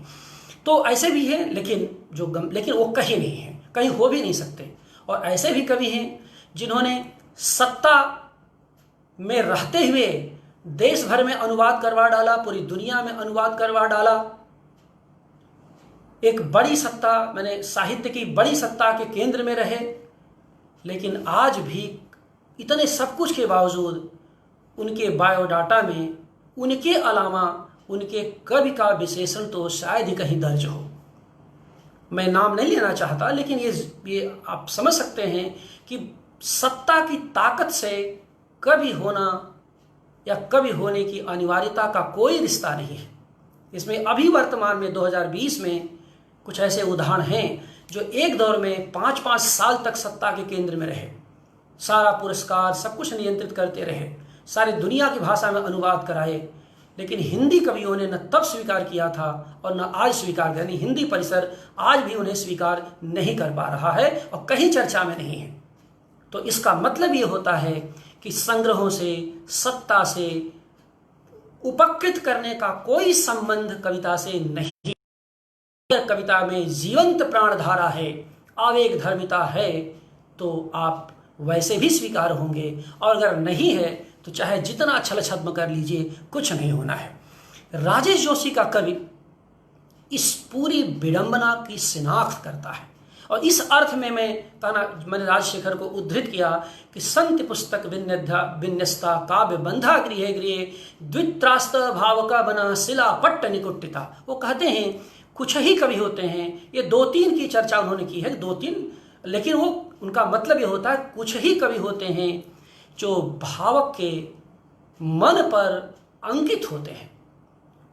Speaker 1: तो ऐसे भी हैं, लेकिन वो कहीं नहीं है, कहीं हो भी नहीं सकते। और ऐसे भी कवि हैं जिन्होंने सत्ता में रहते हुए देश भर में अनुवाद करवा डाला, पूरी दुनिया में अनुवाद करवा डाला। एक बड़ी सत्ता, मैंने साहित्य की बड़ी सत्ता के केंद्र में रहे, लेकिन आज भी इतने सब कुछ के बावजूद उनके बायोडाटा में उनके अलावा उनके कवि का विशेषण तो शायद ही कहीं दर्ज हो। मैं नाम नहीं लेना चाहता, लेकिन ये आप समझ सकते हैं कि सत्ता की ताकत से कवि होना या कवि होने की अनिवार्यता का कोई रिश्ता नहीं है। इसमें अभी वर्तमान में 2020 में कुछ ऐसे उदाहरण हैं जो एक दौर में 5-5 साल तक सत्ता के केंद्र में रहे, सारा पुरस्कार सब कुछ नियंत्रित करते रहे, सारी दुनिया की भाषा में अनुवाद कराए, लेकिन हिंदी कवियों ने न तब स्वीकार किया था और न आज स्वीकार किया। यानी हिंदी परिसर आज भी उन्हें स्वीकार नहीं कर पा रहा है और कहीं चर्चा में नहीं है। तो इसका मतलब ये होता है कि संग्रहों से, सत्ता से उपकृत करने का कोई संबंध कविता से नहीं। अगर कविता में जीवंत प्राणधारा है, आवेग धर्मिता है, तो आप वैसे भी स्वीकार होंगे, और अगर नहीं है तो चाहे जितना छल छद्म कर लीजिए, कुछ नहीं होना है। राजेश जोशी का कवि इस पूरी विडंबना की शिनाख्त करता है, और इस अर्थ में मैंने राजशेखर को उद्धृत किया कि संति पुस्तक विन्यस्ता काव्य बंधा गृहे गृहे द्वित्रास्त भाव का बना शिला पट्ट निकुट्टिता। वो कहते हैं कुछ ही कवि होते हैं, ये 2-3 की चर्चा उन्होंने की है, 2-3, लेकिन वो उनका मतलब ये होता है कुछ ही कवि होते हैं जो भावक के मन पर अंकित होते हैं,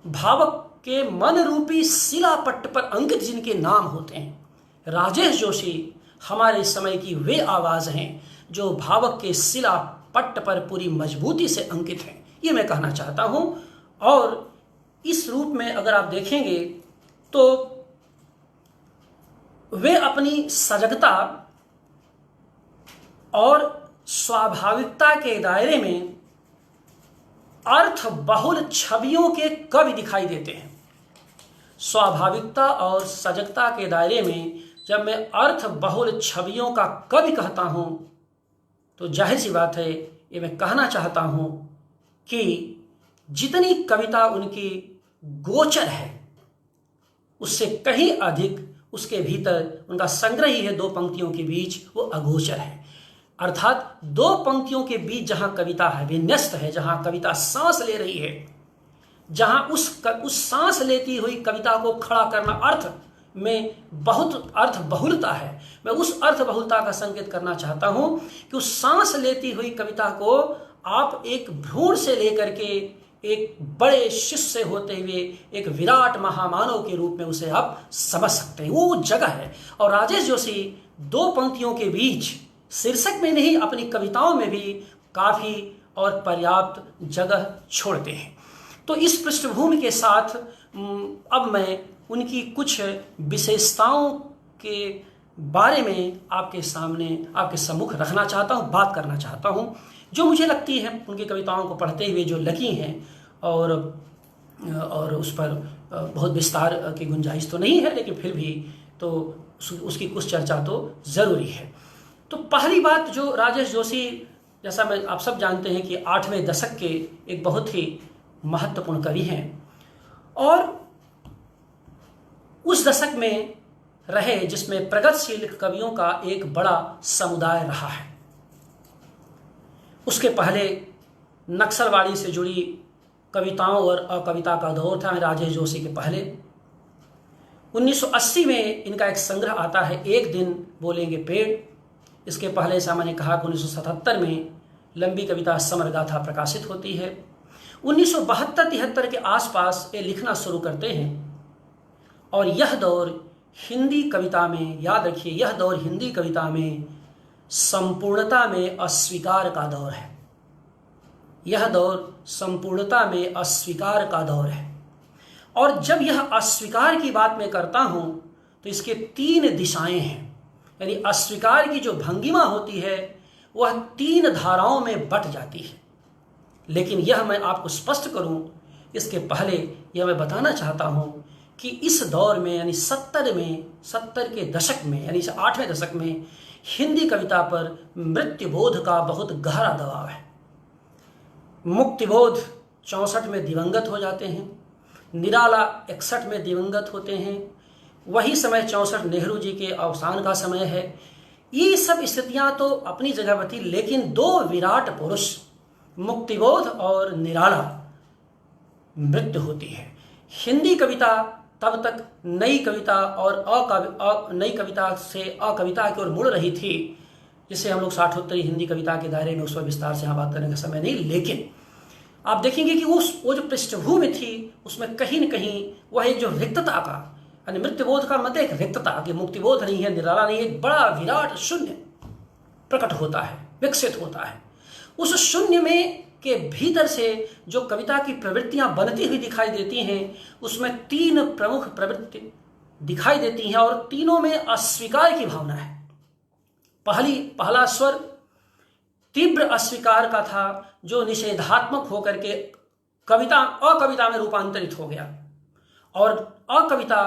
Speaker 1: भावक के मन रूपी शिलापट्ट पर अंकित जिनके नाम होते हैं। राजेश जोशी हमारे समय की वे आवाज़ हैं जो भावक के शिलापट्ट पर पूरी मजबूती से अंकित हैं, ये मैं कहना चाहता हूँ। और इस रूप में अगर आप देखेंगे तो वे अपनी सजगता और स्वाभाविकता के दायरे में अर्थ बहुल छवियों के कवि दिखाई देते हैं। स्वाभाविकता और सजगता के दायरे में जब मैं अर्थ बहुल छवियों का कवि कहता हूं, तो जाहिर सी बात है ये मैं कहना चाहता हूं कि जितनी कविता उनकी गोचर है, उससे कहीं अधिक उसके भीतर उनका संग्रह ही है 2 पंक्तियों के बीच, वो अगोचर है। अर्थात 2 पंक्तियों के बीच जहां कविता है, विन्यस्त है, जहां कविता सांस ले रही है, जहां उस सांस लेती हुई कविता को खड़ा करना अर्थ में बहुत अर्थ बहुलता है। मैं उस अर्थ बहुलता का संकेत करना चाहता हूं कि उस सांस लेती हुई कविता को आप एक भ्रूण से लेकर के एक बड़े शिष्य से होते हुए एक विराट महामानव के रूप में उसे आप समझ सकते हैं, वो जगह है। और राजेश जोशी 2 पंक्तियों के बीच शीर्षक में नहीं, अपनी कविताओं में भी काफी और पर्याप्त जगह छोड़ते हैं। तो इस पृष्ठभूमि के साथ अब मैं उनकी कुछ विशेषताओं के बारे में आपके सामने, आपके सम्मुख रखना चाहता हूँ, बात करना चाहता हूँ, जो मुझे लगती है उनकी कविताओं को पढ़ते हुए जो लगी हैं, और उस पर बहुत विस्तार की गुंजाइश तो नहीं है, लेकिन फिर भी तो उसकी कुछ चर्चा तो ज़रूरी है। तो पहली बात, जो राजेश जोशी, जैसा मैं आप सब जानते हैं कि 8वें दशक के एक बहुत ही महत्वपूर्ण कवि हैं, और उस दशक में रहे जिसमें प्रगतिशील कवियों का एक बड़ा समुदाय रहा है। उसके पहले नक्सलवाड़ी से जुड़ी कविताओं और अकविता का दौर था राजेश जोशी के पहले। 1980 में इनका एक संग्रह आता है, एक दिन बोलेंगे पेड़। इसके पहले ऐसा मैंने कहा कि 1977 में लंबी कविता समरगाथा प्रकाशित होती है। 1972-73 के आसपास ये लिखना शुरू करते हैं, और यह दौर हिंदी कविता में, याद रखिए, यह दौर हिंदी कविता में संपूर्णता में अस्वीकार का दौर है। यह दौर संपूर्णता में अस्वीकार का दौर है। और जब यह अस्वीकार की बात मैं करता हूं तो इसके 3 दिशाएं हैं। यानी अस्वीकार की जो भंगिमा होती है वह 3 धाराओं में बट जाती है। लेकिन यह मैं आपको स्पष्ट करूं इसके पहले यह मैं बताना चाहता हूं कि इस दौर में, यानी 70 के दशक में, यानी 8वें दशक में हिंदी कविता पर मृत्युबोध का बहुत गहरा दबाव है। मुक्तिबोध 64 में दिवंगत हो जाते हैं, निराला 61 में दिवंगत होते हैं, वही समय 64 नेहरू जी के अवसान का समय है। ये सब स्थितियां तो अपनी जगह पर थी, लेकिन दो विराट पुरुष मुक्तिबोध और निराला मृत्यु होती है। हिंदी कविता तब तक नई कविता और नई कविता से अकविता की ओर मुड़ रही थी, जिसे हम लोग साठोत्तरी हिंदी कविता के दायरे में उस पर विस्तार से यहाँ बात करने का समय नहीं। लेकिन आप देखेंगे कि वो जो पृष्ठभूमि थी उसमें कहीं न कहीं वह एक जो रिक्तता का, यानी मृत्युबोध का मत एक रिक्तता कि मुक्तिबोध नहीं है, निराला नहीं है, एक बड़ा विराट शून्य प्रकट होता है, विकसित होता है। उस शून्य में के भीतर से जो कविता की प्रवृत्तियां बनती हुई दिखाई देती हैं, उसमें तीन प्रमुख प्रवृत्ति दिखाई देती हैं और तीनों में अस्वीकार की भावना है। पहला स्वर तीव्र अस्वीकार का था, जो निषेधात्मक होकर के अकविता में रूपांतरित हो गया। और अकविता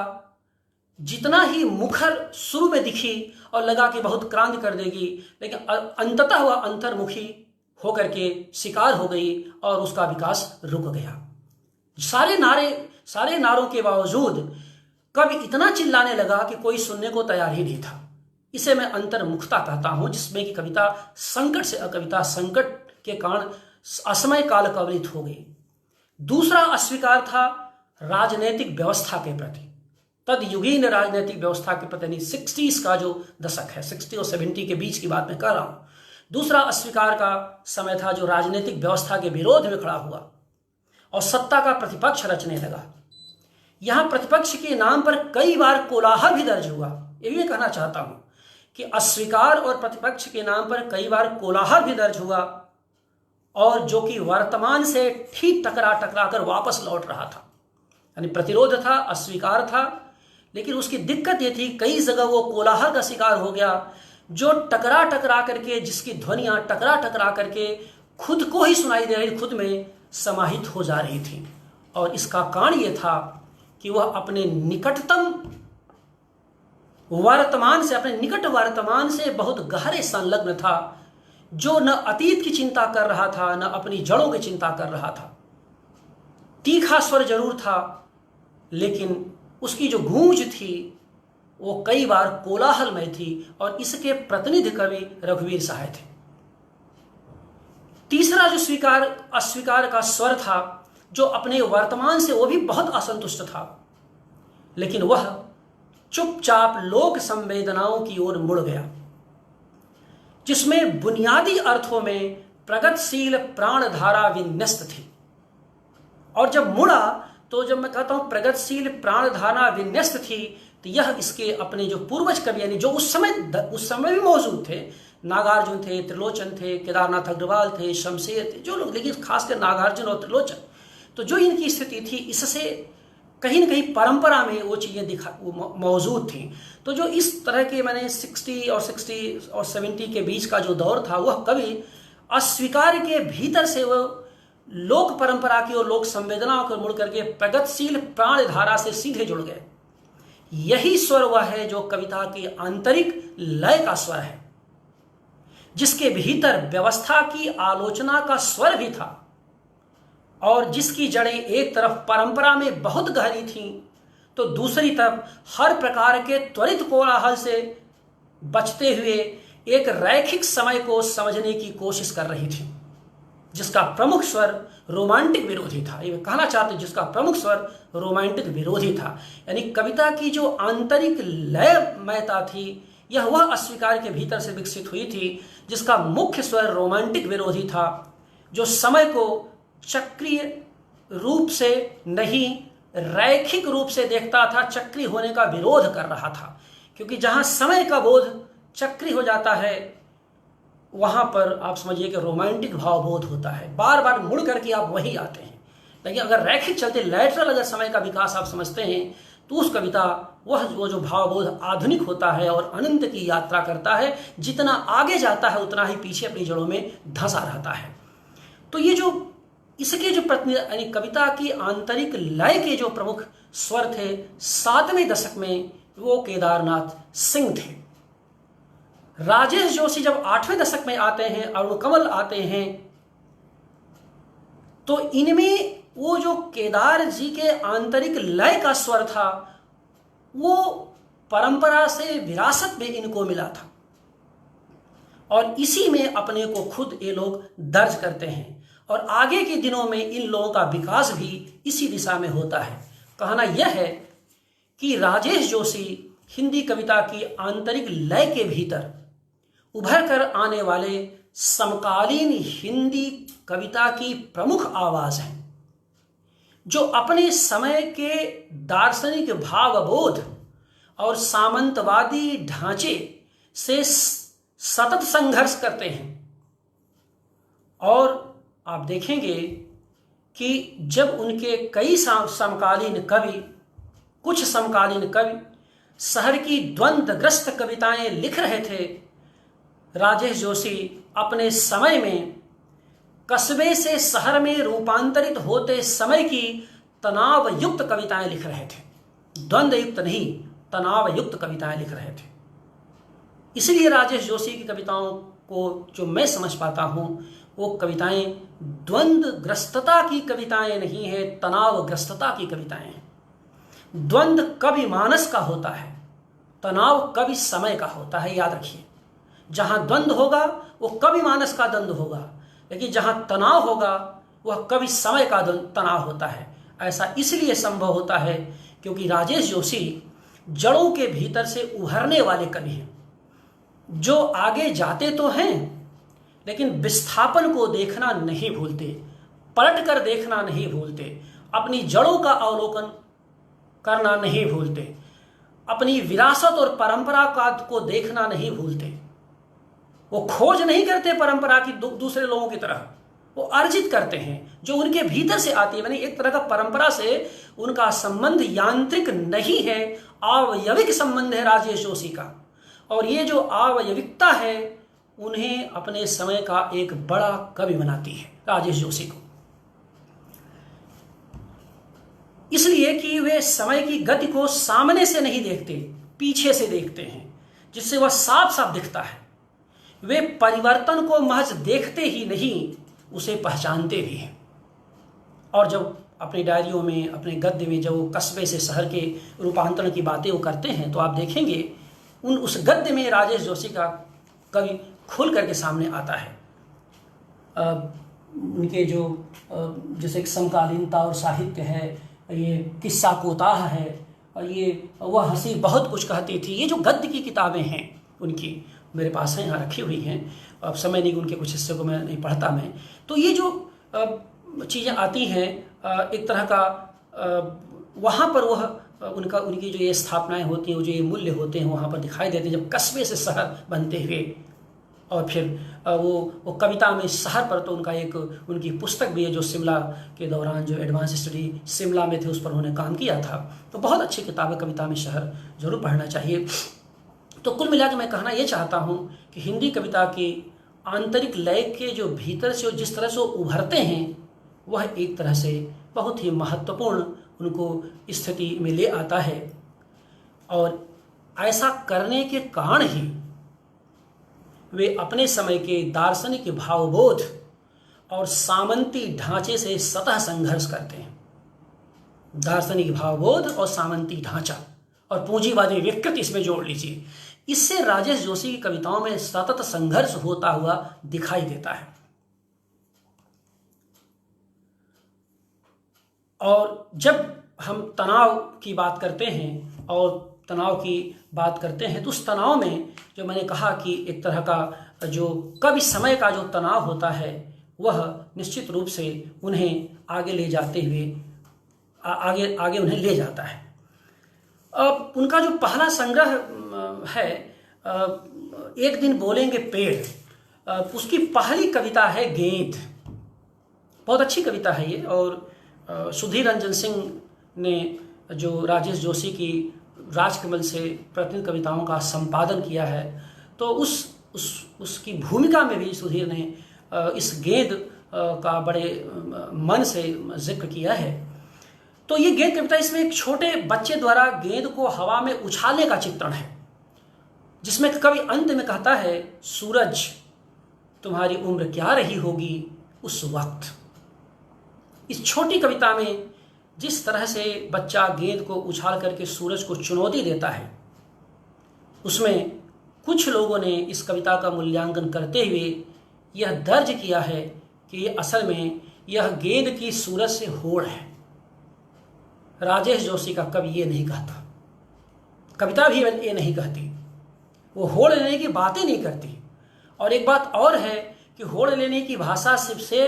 Speaker 1: जितना ही मुखर शुरू में दिखी और लगा कि बहुत क्रांति कर देगी, लेकिन अंततः वह अंतर्मुखी होकर के शिकार हो गई और उसका विकास रुक गया। सारे नारों के बावजूद कवि इतना चिल्लाने लगा कि कोई सुनने को तैयार ही नहीं था। इसे मैं अंतर्मुखता कहता हूं, जिसमें कि कविता संकट से अकविता संकट के कारण असमय काल कवलित हो गई। दूसरा अस्वीकार था राजनीतिक व्यवस्था के प्रति, तदयुगीन राजनीतिक व्यवस्था के प्रति, यानी 60s का जो दशक है, 60 और 70 के बीच की बात मैं कह रहा हूं। दूसरा अस्वीकार का समय था जो राजनीतिक व्यवस्था के विरोध में खड़ा हुआ और सत्ता का प्रतिपक्ष रचने लगा। यहां प्रतिपक्ष के नाम पर कई बार कोलाहल भी दर्ज हुआ। ये भी मैं कहना चाहता हूं कि अस्वीकार और प्रतिपक्ष के नाम पर कई बार कोलाहल भी दर्ज हुआ, और जो कि वर्तमान से ठीक टकरा कर वापस लौट रहा था। यानी प्रतिरोध था, अस्वीकार था, लेकिन उसकी दिक्कत ये थी कई जगह वो कोलाहल का शिकार हो गया, जो टकरा करके, जिसकी ध्वनियां टकरा करके खुद को ही सुनाई दे रही, खुद में समाहित हो जा रही थी। और इसका कारण ये था कि वह अपने निकटतम वर्तमान से, अपने निकट वर्तमान से बहुत गहरे संलग्न था, जो न अतीत की चिंता कर रहा था, न अपनी जड़ों की चिंता कर रहा था। तीखा स्वर जरूर था, लेकिन उसकी जो गूंज थी वो कई बार कोलाहलमय थी, और इसके प्रतिनिधि कवि रघुवीर सहाय थे। तीसरा जो अस्वीकार का स्वर था, जो अपने वर्तमान से वो भी बहुत असंतुष्ट था, लेकिन वह चुपचाप लोक संवेदनाओं की ओर मुड़ गया, जिसमें बुनियादी अर्थों में प्रगतिशील प्राणधारा विन्यस्त थी। और जब मुड़ा, तो जब मैं कहता हूं प्रगतिशील प्राणधारा विन्यस्त थी, तो यह इसके अपने जो पूर्वज कवि, यानी जो उस समय भी मौजूद थे, नागार्जुन थे, त्रिलोचन थे, केदारनाथ अग्रवाल थे, शमशेर थे, जो लोग, लेकिन खासकर नागार्जुन और त्रिलोचन, तो जो इनकी स्थिति थी, इससे कहीं न कहीं परंपरा में वो चीजें मौजूद थी। तो जो इस तरह के मैंने 60 और 70 के बीच का जो दौर था, वह कवि अस्वीकार के भीतर से वो लोक परंपरा की और लोक संवेदनाओं को मुड़ करके प्रगतिशील प्राणधारा से सीधे जुड़ गए। यही स्वर वह है जो कविता की आंतरिक लय का स्वर है, जिसके भीतर व्यवस्था की आलोचना का स्वर भी था, और जिसकी जड़ें एक तरफ परंपरा में बहुत गहरी थीं, तो दूसरी तरफ हर प्रकार के त्वरित कोलाहल से बचते हुए एक रैखिक समय को समझने की कोशिश कर रही थी, जिसका प्रमुख स्वर रोमांटिक विरोधी था। ये कहना चाहते, जिसका प्रमुख स्वर रोमांटिक विरोधी था। यानी कविता की जो आंतरिक लयमयता थी, यह वह अस्वीकार के भीतर से विकसित हुई थी, जिसका मुख्य स्वर रोमांटिक विरोधी था, जो समय को चक्रीय रूप से नहीं, रैखिक रूप से देखता था, चक्री होने का विरोध कर रहा था। क्योंकि जहां समय का बोध चक्री हो जाता है, वहां पर आप समझिए कि रोमांटिक भावबोध होता है, बार बार मुड़ करके आप वही आते हैं। लेकिन अगर रैखिक चलते, लैटरल अगर समय का विकास आप समझते हैं, तो उस कविता वो जो भावबोध आधुनिक होता है और अनंत की यात्रा करता है। जितना आगे जाता है उतना ही पीछे अपनी जड़ों में धंसा रहता है। तो ये जो इसके जो यानी कविता की आंतरिक लय के जो प्रमुख स्वर थे 7वें दशक में, वो केदारनाथ सिंह थे। राजेश जोशी जब 8वें दशक में आते हैं, अरुण कमल आते हैं, तो इनमें वो जो केदार जी के आंतरिक लय का स्वर था, वो परंपरा से विरासत में इनको मिला था और इसी में अपने को खुद ये लोग दर्ज करते हैं और आगे के दिनों में इन लोगों का विकास भी इसी दिशा में होता है। कहना यह है कि राजेश जोशी हिंदी कविता की आंतरिक लय के भीतर उभर कर आने वाले समकालीन हिंदी कविता की प्रमुख आवाज हैं, जो अपने समय के दार्शनिक भावबोध और सामंतवादी ढांचे से सतत संघर्ष करते हैं। और आप देखेंगे कि जब उनके कई समकालीन कवि, कुछ समकालीन कवि शहर की द्वंद्वग्रस्त कविताएं लिख रहे थे, राजेश जोशी अपने समय में कस्बे से शहर में रूपांतरित होते समय की तनाव युक्त कविताएं लिख रहे थे। द्वंद्व युक्त नहीं, तनाव युक्त कविताएं लिख रहे थे। इसलिए राजेश जोशी की कविताओं को जो मैं समझ पाता हूं, वो कविताएं द्वंद्वग्रस्तता की कविताएं नहीं है, तनावग्रस्तता की कविताएं हैं। द्वंद्व कवि मानस का होता है, तनाव कवि समय का होता है, याद रखिए। जहां द्वंद्व होगा वो कवि मानस का द्वंद्व होगा, लेकिन जहां तनाव होगा वह कवि समय का तनाव होता है। ऐसा इसलिए संभव होता है क्योंकि राजेश जोशी जड़ों के भीतर से उभरने वाले कवि हैं, जो आगे जाते तो हैं लेकिन विस्थापन को देखना नहीं भूलते, पलट कर देखना नहीं भूलते, अपनी जड़ों का अवलोकन करना नहीं भूलते, अपनी विरासत और परंपरा को देखना नहीं भूलते। वो खोज नहीं करते परंपरा की दूसरे लोगों की तरह, वो अर्जित करते हैं जो उनके भीतर से आती है। यानी एक तरह का परंपरा से उनका संबंध यांत्रिक नहीं है, आवयविक संबंध है राजेश जोशी का। और ये जो आवयविकता है उन्हें अपने समय का एक बड़ा कवि बनाती है राजेश जोशी को, इसलिए कि वे समय की गति को सामने से नहीं देखते, पीछे से देखते हैं, जिससे वह साफ साफ दिखता है। वे परिवर्तन को महज देखते ही नहीं, उसे पहचानते भी हैं। और जब अपनी डायरियों में, अपने गद्य में जब वो कस्बे से शहर के रूपांतरण की बातें वो करते हैं, तो आप देखेंगे उस गद्य में राजेश जोशी का कवि खुल करके सामने आता है। उनके जो जैसे समकालीनता और साहित्य है, ये किस्सा कोताह है, और ये वह हंसी बहुत कुछ कहती थी, ये जो गद्य की किताबें हैं उनकी मेरे पास हैं, यहाँ रखी हुई हैं। अब समय नहीं, उनके कुछ हिस्से को मैं नहीं पढ़ता मैं। तो ये जो चीज़ें आती हैं एक तरह का, वहाँ पर वह उनकी जो ये स्थापनाएं होती हैं, जो ये मूल्य होते हैं वहाँ पर दिखाई देते हैं, जब कस्बे से शहर बनते हुए। और फिर वो कविता में शहर पर, तो उनका एक उनकी पुस्तक भी है जो शिमला के दौरान जो एडवांस स्टडी शिमला में थे उस पर उन्होंने काम किया था। तो बहुत अच्छी किताब है कविता में शहर, जरूर पढ़ना चाहिए। तो कुल मिला के मैं कहना ये चाहता हूँ कि हिंदी कविता की आंतरिक लय के जो भीतर से जिस तरह से वो उभरते हैं, वह एक तरह से बहुत ही महत्वपूर्ण उनको स्थिति में ले आता है। और ऐसा करने के कारण ही वे अपने समय के दार्शनिक भावबोध और सामंती ढांचे से सतह संघर्ष करते हैं। दार्शनिक भावबोध और सामंती ढांचा और पूंजीवादी विकृति इसमें जोड़ लीजिए, इससे राजेश जोशी की कविताओं में सतत संघर्ष होता हुआ दिखाई देता है। और जब हम तनाव की बात करते हैं तो उस तनाव में जो मैंने कहा कि एक तरह का जो कवि समय का जो तनाव होता है, वह निश्चित रूप से उन्हें आगे ले जाते हुए आगे उन्हें ले जाता है। अब उनका जो पहला संग्रह है एक दिन बोलेंगे पेड़, उसकी पहली कविता है गेंद। बहुत अच्छी कविता है ये। और सुधीर रंजन सिंह ने जो राजेश जोशी की राजकमल से प्रतिनिधि कविताओं का संपादन किया है, तो उसकी भूमिका में भी सुधीर ने इस गेंद का बड़े मन से जिक्र किया है। तो ये गेंद कविता, इसमें एक छोटे बच्चे द्वारा गेंद को हवा में उछालने का चित्रण है, जिसमें कवि अंत में कहता है, सूरज तुम्हारी उम्र क्या रही होगी उस वक्त। इस छोटी कविता में जिस तरह से बच्चा गेंद को उछाल करके सूरज को चुनौती देता है, उसमें कुछ लोगों ने इस कविता का मूल्यांकन करते हुए यह दर्ज किया है कि असल में यह गेंद की सूरज से होड़ है। राजेश जोशी का कवि ये नहीं कहता, कविता भी ये नहीं कहती, वो होड़ लेने की बातें नहीं करती। और एक बात और है कि होड़ लेने की भाषा से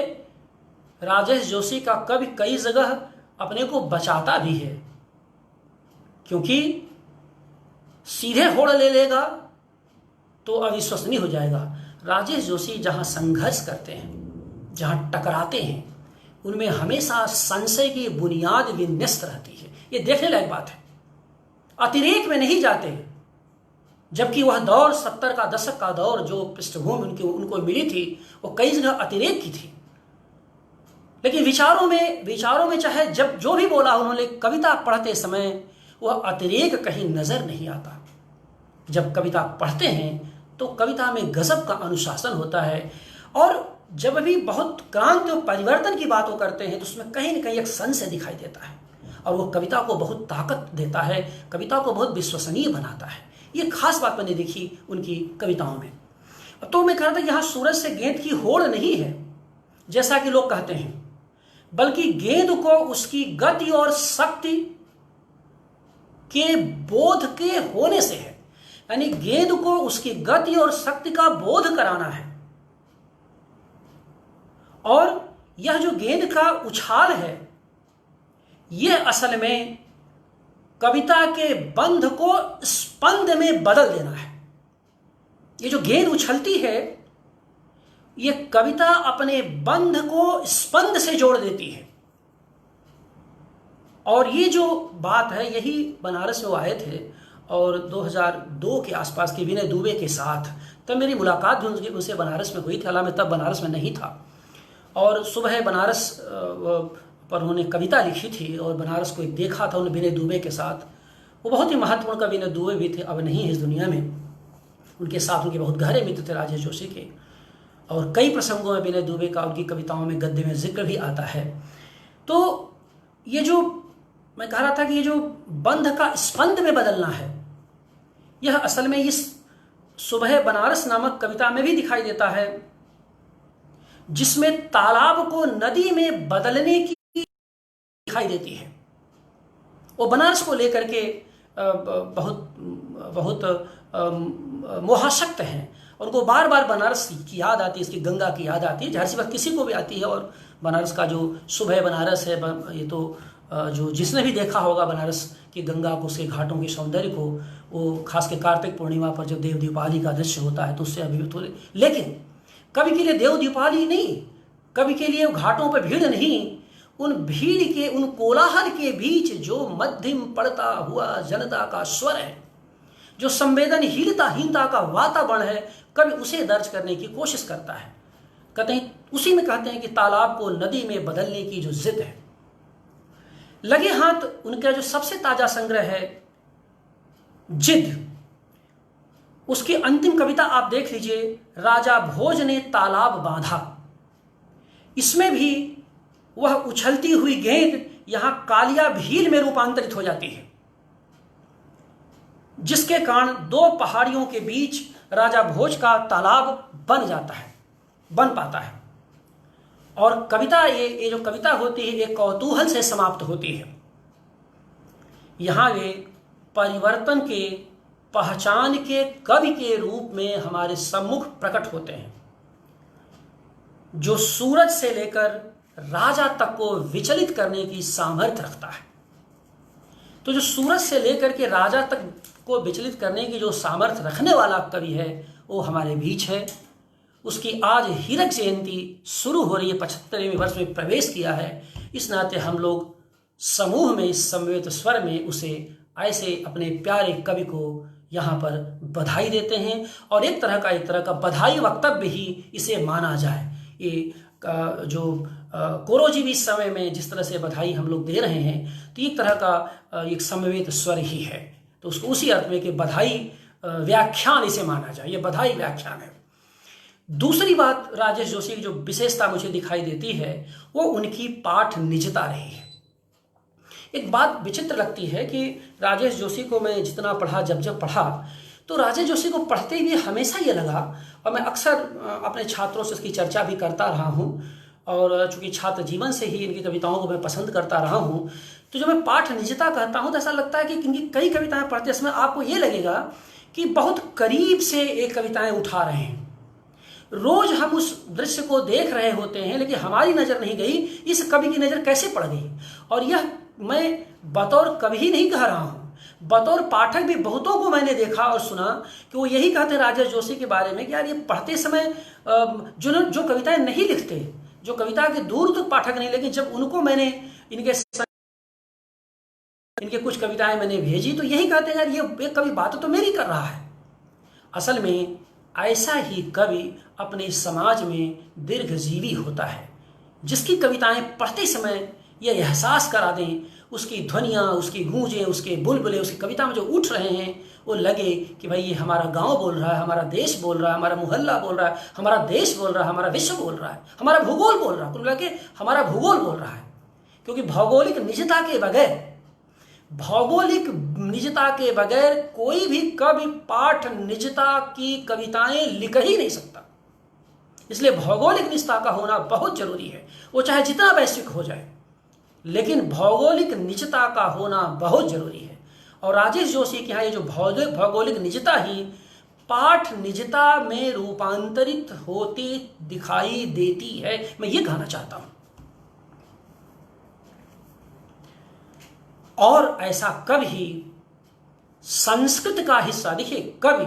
Speaker 1: राजेश जोशी का कवि कई जगह अपने को बचाता भी है, क्योंकि सीधे होड़ ले लेगा तो अविश्वसनीय हो जाएगा। राजेश जोशी जहाँ संघर्ष करते हैं, जहाँ टकराते हैं, उनमें हमेशा संशय की बुनियाद विन्यस्त रहती है। ये देखने लायक बात है। अतिरेक में नहीं जाते, जबकि वह दौर 70 का दशक का दौर जो पृष्ठभूमि उनको मिली थी वो कई जगह अतिरेक की थी। लेकिन विचारों में चाहे जब जो भी बोला उन्होंने, कविता पढ़ते समय वह अतिरेक कहीं नजर नहीं आता। जब कविता पढ़ते हैं तो कविता में गजब का अनुशासन होता है, और जब भी बहुत क्रांति और परिवर्तन की बात वो करते हैं तो उसमें कहीं न कहीं एक संशय दिखाई देता है, और वो कविता को बहुत ताकत देता है, कविता को बहुत विश्वसनीय बनाता है। ये खास बात मैंने देखी उनकी कविताओं में। तो मैं कह रहा था यहाँ सूरज से गेंद की होड़ नहीं है जैसा कि लोग कहते हैं, बल्कि गेंद को उसकी गति और शक्ति के बोध के होने से है। यानी गेंद को उसकी गति और शक्ति का बोध कराना है। और यह जो गेंद का उछाल है, यह असल में कविता के बंध को स्पंद में बदल देना है। ये जो गेंद उछलती है, यह कविता अपने बंध को स्पंद से जोड़ देती है। और ये जो बात है, यही बनारस में वो आए थे, और 2002 के आसपास के विनय दुबे के साथ तब मेरी मुलाकात भी उनसे बनारस में हुई थी। हालांकि मैं तब बनारस में नहीं था, और सुबह बनारस पर उन्होंने कविता लिखी थी और बनारस को देखा था उन्होंने विनय दुबे के साथ। वो बहुत ही महत्वपूर्ण कवि विनय दुबे भी थे, अब नहीं है इस दुनिया में। उनके साथ उनके बहुत गहरे मित्र थे राजेश जोशी के, और कई प्रसंगों में विनय दुबे का उनकी कविताओं में गद्य में जिक्र भी आता है। तो ये जो मैं कह रहा था कि ये जो बंध का स्पंद में बदलना है, यह असल में इस सुबह बनारस नामक कविता में भी दिखाई देता है, जिसमें तालाब को नदी में बदलने की दिखाई देती है। वो बनारस को लेकर के बहुत मोहासक्त हैं, और उनको बार बार बनारस की याद आती है, इसकी गंगा की याद आती है, जाहिर सी बात किसी को भी आती है। और बनारस का जो सुबह बनारस है, ये तो जो जिसने भी देखा होगा बनारस की गंगा को, उसके घाटों के सौंदर्य को, वो खास के कार्तिक पूर्णिमा पर जब देव दीपावली का दृश्य होता है तो उससे अभिभूत हो। लेकिन कवि के लिए देव दीपावली नहीं, कवि के लिए घाटों पर भीड़ नहीं, उन भीड़ के, उन कोलाहल के बीच जो मध्यम पड़ता हुआ जनता का स्वर है, जो संवेदनहीनता का वातावरण है, कवि उसे दर्ज करने की कोशिश करता है। कहते हैं, उसी में कहते हैं कि तालाब को नदी में बदलने की जो जिद है। लगे हाथ उनका जो सबसे ताजा संग्रह है जिद, उसकी अंतिम कविता आप देख लीजिए, राजा भोज ने तालाब बांधा। इसमें भी वह उछलती हुई गेंद यहां कालिया भील में रूपांतरित हो जाती है, जिसके कारण दो पहाड़ियों के बीच राजा भोज का तालाब बन पाता है। और कविता, ये जो कविता होती है, एक कौतूहल से समाप्त होती है। यहां वे परिवर्तन के पहचान के कवि के रूप में हमारे सम्मुख प्रकट होते हैं, जो सूरज से लेकर राजा तक को विचलित करने की सामर्थ्य रखता है। तो जो सूरज से लेकर के राजा तक को विचलित करने की जो सामर्थ्य रखने वाला कवि है, वो हमारे बीच है। उसकी आज हीरक जयंती शुरू हो रही है, 75वें वर्ष में प्रवेश किया है। इस नाते हम लोग समूह में, समवेत स्वर में उसे ऐसे अपने प्यारे कवि को यहाँ पर बधाई देते हैं, और एक तरह का बधाई वक्तव्य ही इसे माना जाए। ये जो कोरोजीवी समय में जिस तरह से बधाई हम लोग दे रहे हैं, तो एक तरह का एक समवेत स्वर ही है। तो उसको उसी अर्थ में कि बधाई व्याख्यान इसे माना जाए, ये बधाई व्याख्यान है। दूसरी बात राजेश जोशी की जो विशेषता मुझे दिखाई देती है, वो उनकी पाठ निजता रही है। एक बात विचित्र लगती है कि राजेश जोशी को मैं जितना पढ़ा, जब पढ़ा, तो राजेश जोशी को पढ़ते ही हमेशा ये लगा, और मैं अक्सर अपने छात्रों से इसकी चर्चा भी करता रहा हूँ, और चूंकि छात्र जीवन से ही इनकी कविताओं को मैं पसंद करता रहा हूँ, तो जब मैं पाठ निजता कहता हूँ तो ऐसा लगता है कि इनकी कई कविताएं पढ़ते समय आपको ये लगेगा कि बहुत करीब से एक कविताएं उठा रहे हैं। रोज हम उस दृश्य को देख रहे होते हैं, लेकिन हमारी नजर नहीं गई, इस कवि की नजर कैसे पड़ गई। और यह मैं बतौर कवि ही नहीं कह रहा हूं, बतौर पाठक भी बहुतों को मैंने देखा और सुना कि वो यही कहते हैं राजेश जोशी के बारे में कि यार ये पढ़ते समय जो कविताएं नहीं लिखते, जो कविता के दूर तक पाठक नहीं, लेकिन जब उनको मैंने इनके कुछ कविताएं मैंने भेजी तो यही कहते हैं यार ये कवि बात तो मेरी कर रहा है। असल में ऐसा ही कवि अपने समाज में दीर्घजीवी होता है, जिसकी कविताएं पढ़ते समय यह एहसास करा दें, उसकी ध्वनियाँ, उसकी गूंजें, उसके बुलबुले उसकी कविता में जो उठ रहे हैं, वो लगे कि भाई ये हमारा गांव बोल रहा है, हमारा देश बोल रहा है, हमारा मोहल्ला बोल रहा है, हमारा देश बोल रहा है, हमारा विश्व बोल रहा है, हमारा भूगोल बोल रहा है, कुल मिला के हमारा भूगोल बोल रहा है। क्योंकि भौगोलिक निजता के बगैर कोई भी कवि पाठ निजता की कविताएं लिख ही नहीं सकता। इसलिए भौगोलिक निजता का होना बहुत जरूरी है, वो चाहे जितना वैश्विक हो जाए, लेकिन भौगोलिक निजता का होना बहुत जरूरी है। और राजेश जोशी के यहाँ ये जो भौगोलिक निजता ही पाठ निजता में रूपांतरित होती दिखाई देती है, मैं ये कहना चाहता हूं। और ऐसा कवि संस्कृत का हिस्सा, देखिए कवि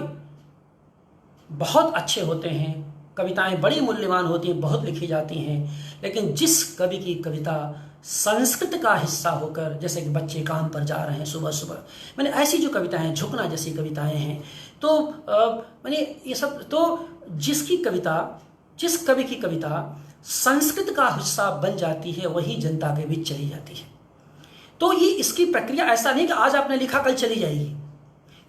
Speaker 1: बहुत अच्छे होते हैं, कविताएं बड़ी मूल्यवान होती हैं, बहुत लिखी जाती हैं, लेकिन जिस कवि की कविता संस्कृत का हिस्सा होकर, जैसे कि बच्चे काम पर जा रहे हैं सुबह सुबह, मैंने ऐसी जो कविताएं, झुकना जैसी कविताएं हैं, तो मैंने ये सब, तो जिस कवि की कविता संस्कृत का हिस्सा बन जाती है वही जनता के बीच चली जाती है। तो ये इसकी प्रक्रिया ऐसा नहीं कि आज आपने लिखा कल चली जाएगी,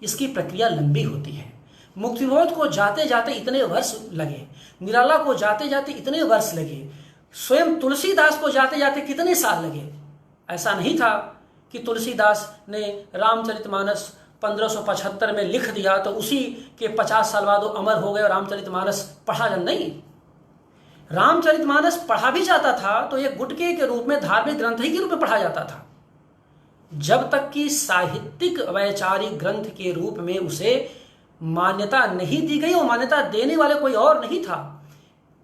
Speaker 1: इसकी प्रक्रिया लंबी होती है। मुक्तिबोध को जाते जाते इतने वर्ष लगे, निराला को जाते जाते इतने वर्ष लगे, स्वयं तुलसीदास को जाते जाते कितने साल लगे। ऐसा नहीं था कि तुलसीदास ने रामचरितमानस 1575 में लिख दिया तो उसी के 50 साल बाद वो अमर हो गए और रामचरितमानस पढ़ा जा, नहीं। रामचरितमानस पढ़ा भी जाता था तो ये गुटके के रूप में, धार्मिक ग्रंथ ही के रूप में पढ़ा जाता था, जब तक कि साहित्यिक वैचारिक ग्रंथ के रूप में उसे मान्यता नहीं दी गई। वो मान्यता देने वाले कोई और नहीं था।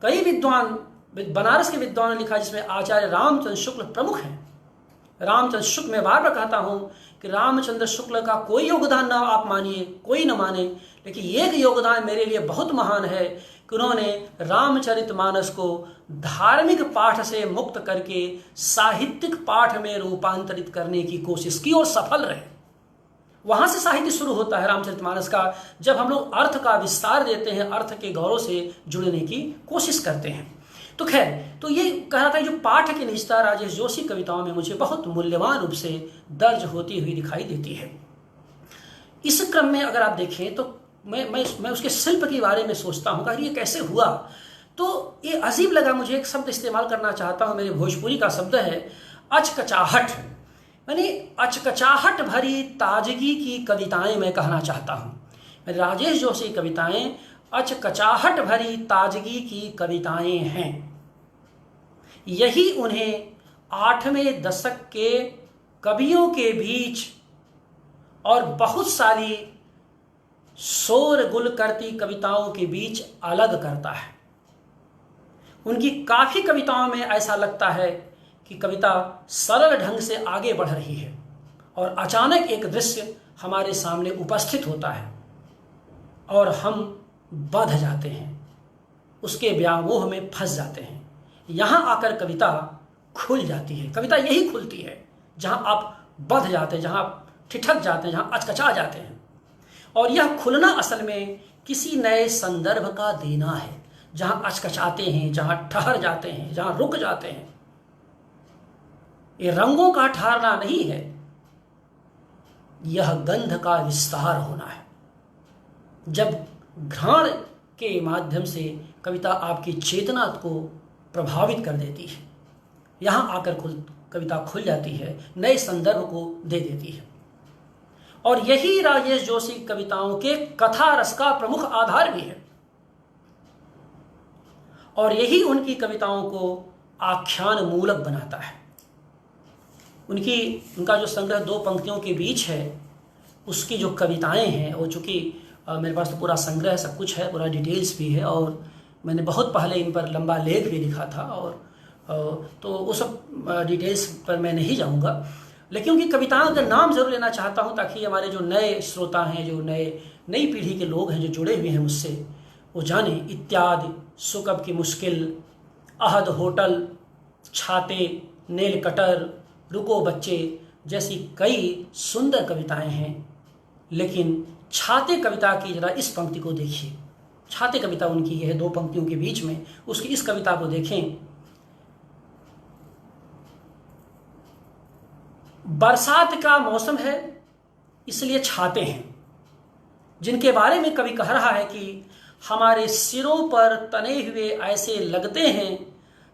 Speaker 1: कई विद्वान, बनारस के विद्वान ने लिखा, जिसमें आचार्य रामचंद्र शुक्ल प्रमुख हैं। रामचंद्र शुक्ल, मैं बार बार कहता हूं कि रामचंद्र शुक्ल का कोई योगदान ना आप मानिए, कोई न माने, लेकिन एक योगदान मेरे लिए बहुत महान है कि उन्होंने रामचरितमानस को धार्मिक पाठ से मुक्त करके साहित्यिक पाठ में रूपांतरित करने की कोशिश की और सफल रहे। वहां से साहित्य शुरू होता है रामचरितमानस का, जब हम लोग अर्थ का विस्तार देते हैं, अर्थ के गौरव से जुड़ने की कोशिश करते हैं। तो खैर, तो ये कह रहा था, जो पाठ की निजता राजेश जोशी कविताओं में मुझे बहुत मूल्यवान रूप से दर्ज होती हुई दिखाई देती है। इस क्रम में अगर आप देखें तो मैं उसके शिल्प के बारे में सोचता हूँ कि ये कैसे हुआ। तो ये अजीब लगा मुझे, एक शब्द इस्तेमाल करना चाहता हूँ, मेरे भोजपुरी का शब्द है अचकचाहट। मैंने अचकचाहट भरी ताजगी की कविताएं मैं कहना चाहता हूँ। मेरे राजेश जोशी कविताएं अचकचाहट भरी ताजगी की कविताएं हैं। यही उन्हें 8वें दशक के कवियों के बीच और बहुत सारी शोरगुल करती कविताओं के बीच अलग करता है। उनकी काफी कविताओं में ऐसा लगता है कि कविता सरल ढंग से आगे बढ़ रही है और अचानक एक दृश्य हमारे सामने उपस्थित होता है और हम बंध जाते हैं, उसके व्यामोह में फंस जाते हैं। यहां आकर कविता खुल जाती है। कविता यही खुलती है जहां आप बंध जाते हैं, जहां आप ठिठक जाते हैं, जहां अचकचा जाते हैं। और यह खुलना असल में किसी नए संदर्भ का देना है, जहां अचकचाते हैं, जहां ठहर जाते हैं, जहां रुक जाते हैं। ये रंगों का ठहरना नहीं है, यह गंध का विस्तार होना है। जब घ्राण के माध्यम से कविता आपकी चेतना को प्रभावित कर देती है, यहां आकर कविता खुल जाती है, नए संदर्भ को दे देती है। और यही राजेश जोशी कविताओं के कथा रस का प्रमुख आधार भी है, और यही उनकी कविताओं को आख्यान मूलक बनाता है। उनका जो संग्रह दो पंक्तियों के बीच है, उसकी जो कविताएं हैं वो, चूँकि मेरे पास तो पूरा संग्रह है, सब कुछ है, पूरा डिटेल्स भी है, और मैंने बहुत पहले इन पर लंबा लेख भी लिखा था, और तो वो सब डिटेल्स पर मैं नहीं जाऊंगा, लेकिन उनकी कविताओं का नाम जरूर लेना चाहता हूं, ताकि हमारे जो नए श्रोता हैं, जो नई पीढ़ी के लोग हैं जो जुड़े हुए हैं मुझसे, वो जाने। इत्यादि, सुकब की मुश्किल, अहद होटल, छाते, नेल कटर, रुको बच्चे जैसी कई सुंदर कविताएं हैं। लेकिन छाते कविता की जरा इस पंक्ति को देखिए। छाते कविता उनकी है, दो पंक्तियों के बीच में, उसकी इस कविता को देखें। बरसात का मौसम है इसलिए छाते हैं, जिनके बारे में कवि कह रहा है कि हमारे सिरों पर तने हुए ऐसे लगते हैं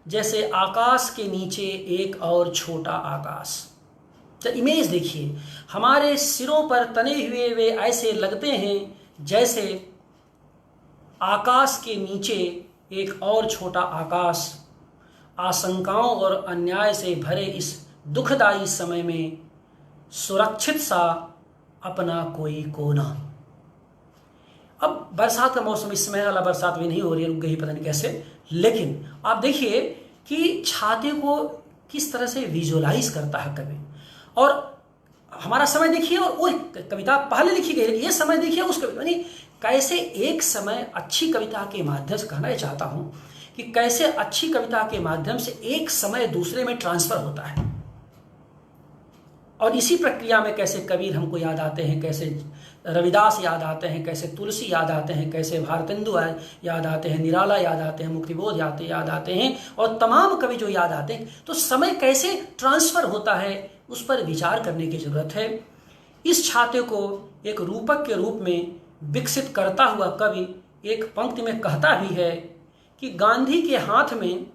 Speaker 1: जैसे आकाश के नीचे एक और छोटा आकाश। तो इमेज देखिए, हमारे सिरों पर तने हुए वे ऐसे लगते हैं जैसे आकाश के नीचे एक और छोटा आकाश। आशंकाओं और अन्याय से भरे इस दुखदायी समय में सुरक्षित सा अपना कोई कोना। अब बरसात का मौसम, इस समय वाला बरसात भी नहीं हो रही है, रुक गई पता नहीं कैसे, लेकिन आप देखिए कि छाते को किस तरह से विजुअलाइज करता है कवि। और हमारा समय देखिए, और वो कविता पहले लिखी गई, ये समय देखिए उस कविता, यानी कैसे एक समय अच्छी कविता के माध्यम से, कहना चाहता हूं कि कैसे अच्छी कविता के माध्यम से एक समय दूसरे में ट्रांसफर होता है। और इसी प्रक्रिया में कैसे कबीर हमको याद आते हैं, कैसे रविदास याद आते हैं, कैसे तुलसी याद आते हैं, कैसे भारतेंदु याद आते हैं, निराला याद आते हैं, मुक्तिबोध याद आते हैं, और तमाम कवि जो याद आते हैं। तो समय कैसे ट्रांसफर होता है, उस पर विचार करने की जरूरत है। इस छाते को एक रूपक के रूप में विकसित करता हुआ कवि एक पंक्ति में कहता भी है कि गांधी के हाथ में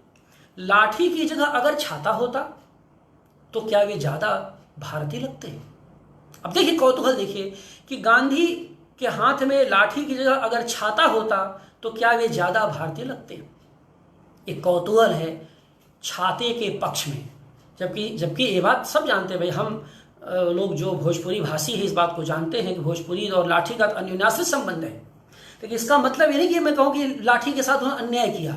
Speaker 1: लाठी की जगह अगर छाता होता तो क्या वे ज्यादा भारतीय लगते हैं। अब देखिए कौतूहल, देखिए कि गांधी के हाथ में लाठी की जगह अगर छाता होता तो क्या वे ज्यादा भारतीय लगते हैं। एक कौतूहल है छाते के पक्ष में, जबकि ये बात सब जानते हैं भाई, हम लोग जो भोजपुरी भाषी है इस बात को जानते हैं कि भोजपुरी और लाठी का अन्योन्याश्रित संबंध है। लेकिन इसका मतलब ये नहीं कि मैं कहूँ कि लाठी के साथ उन्होंने अन्याय किया,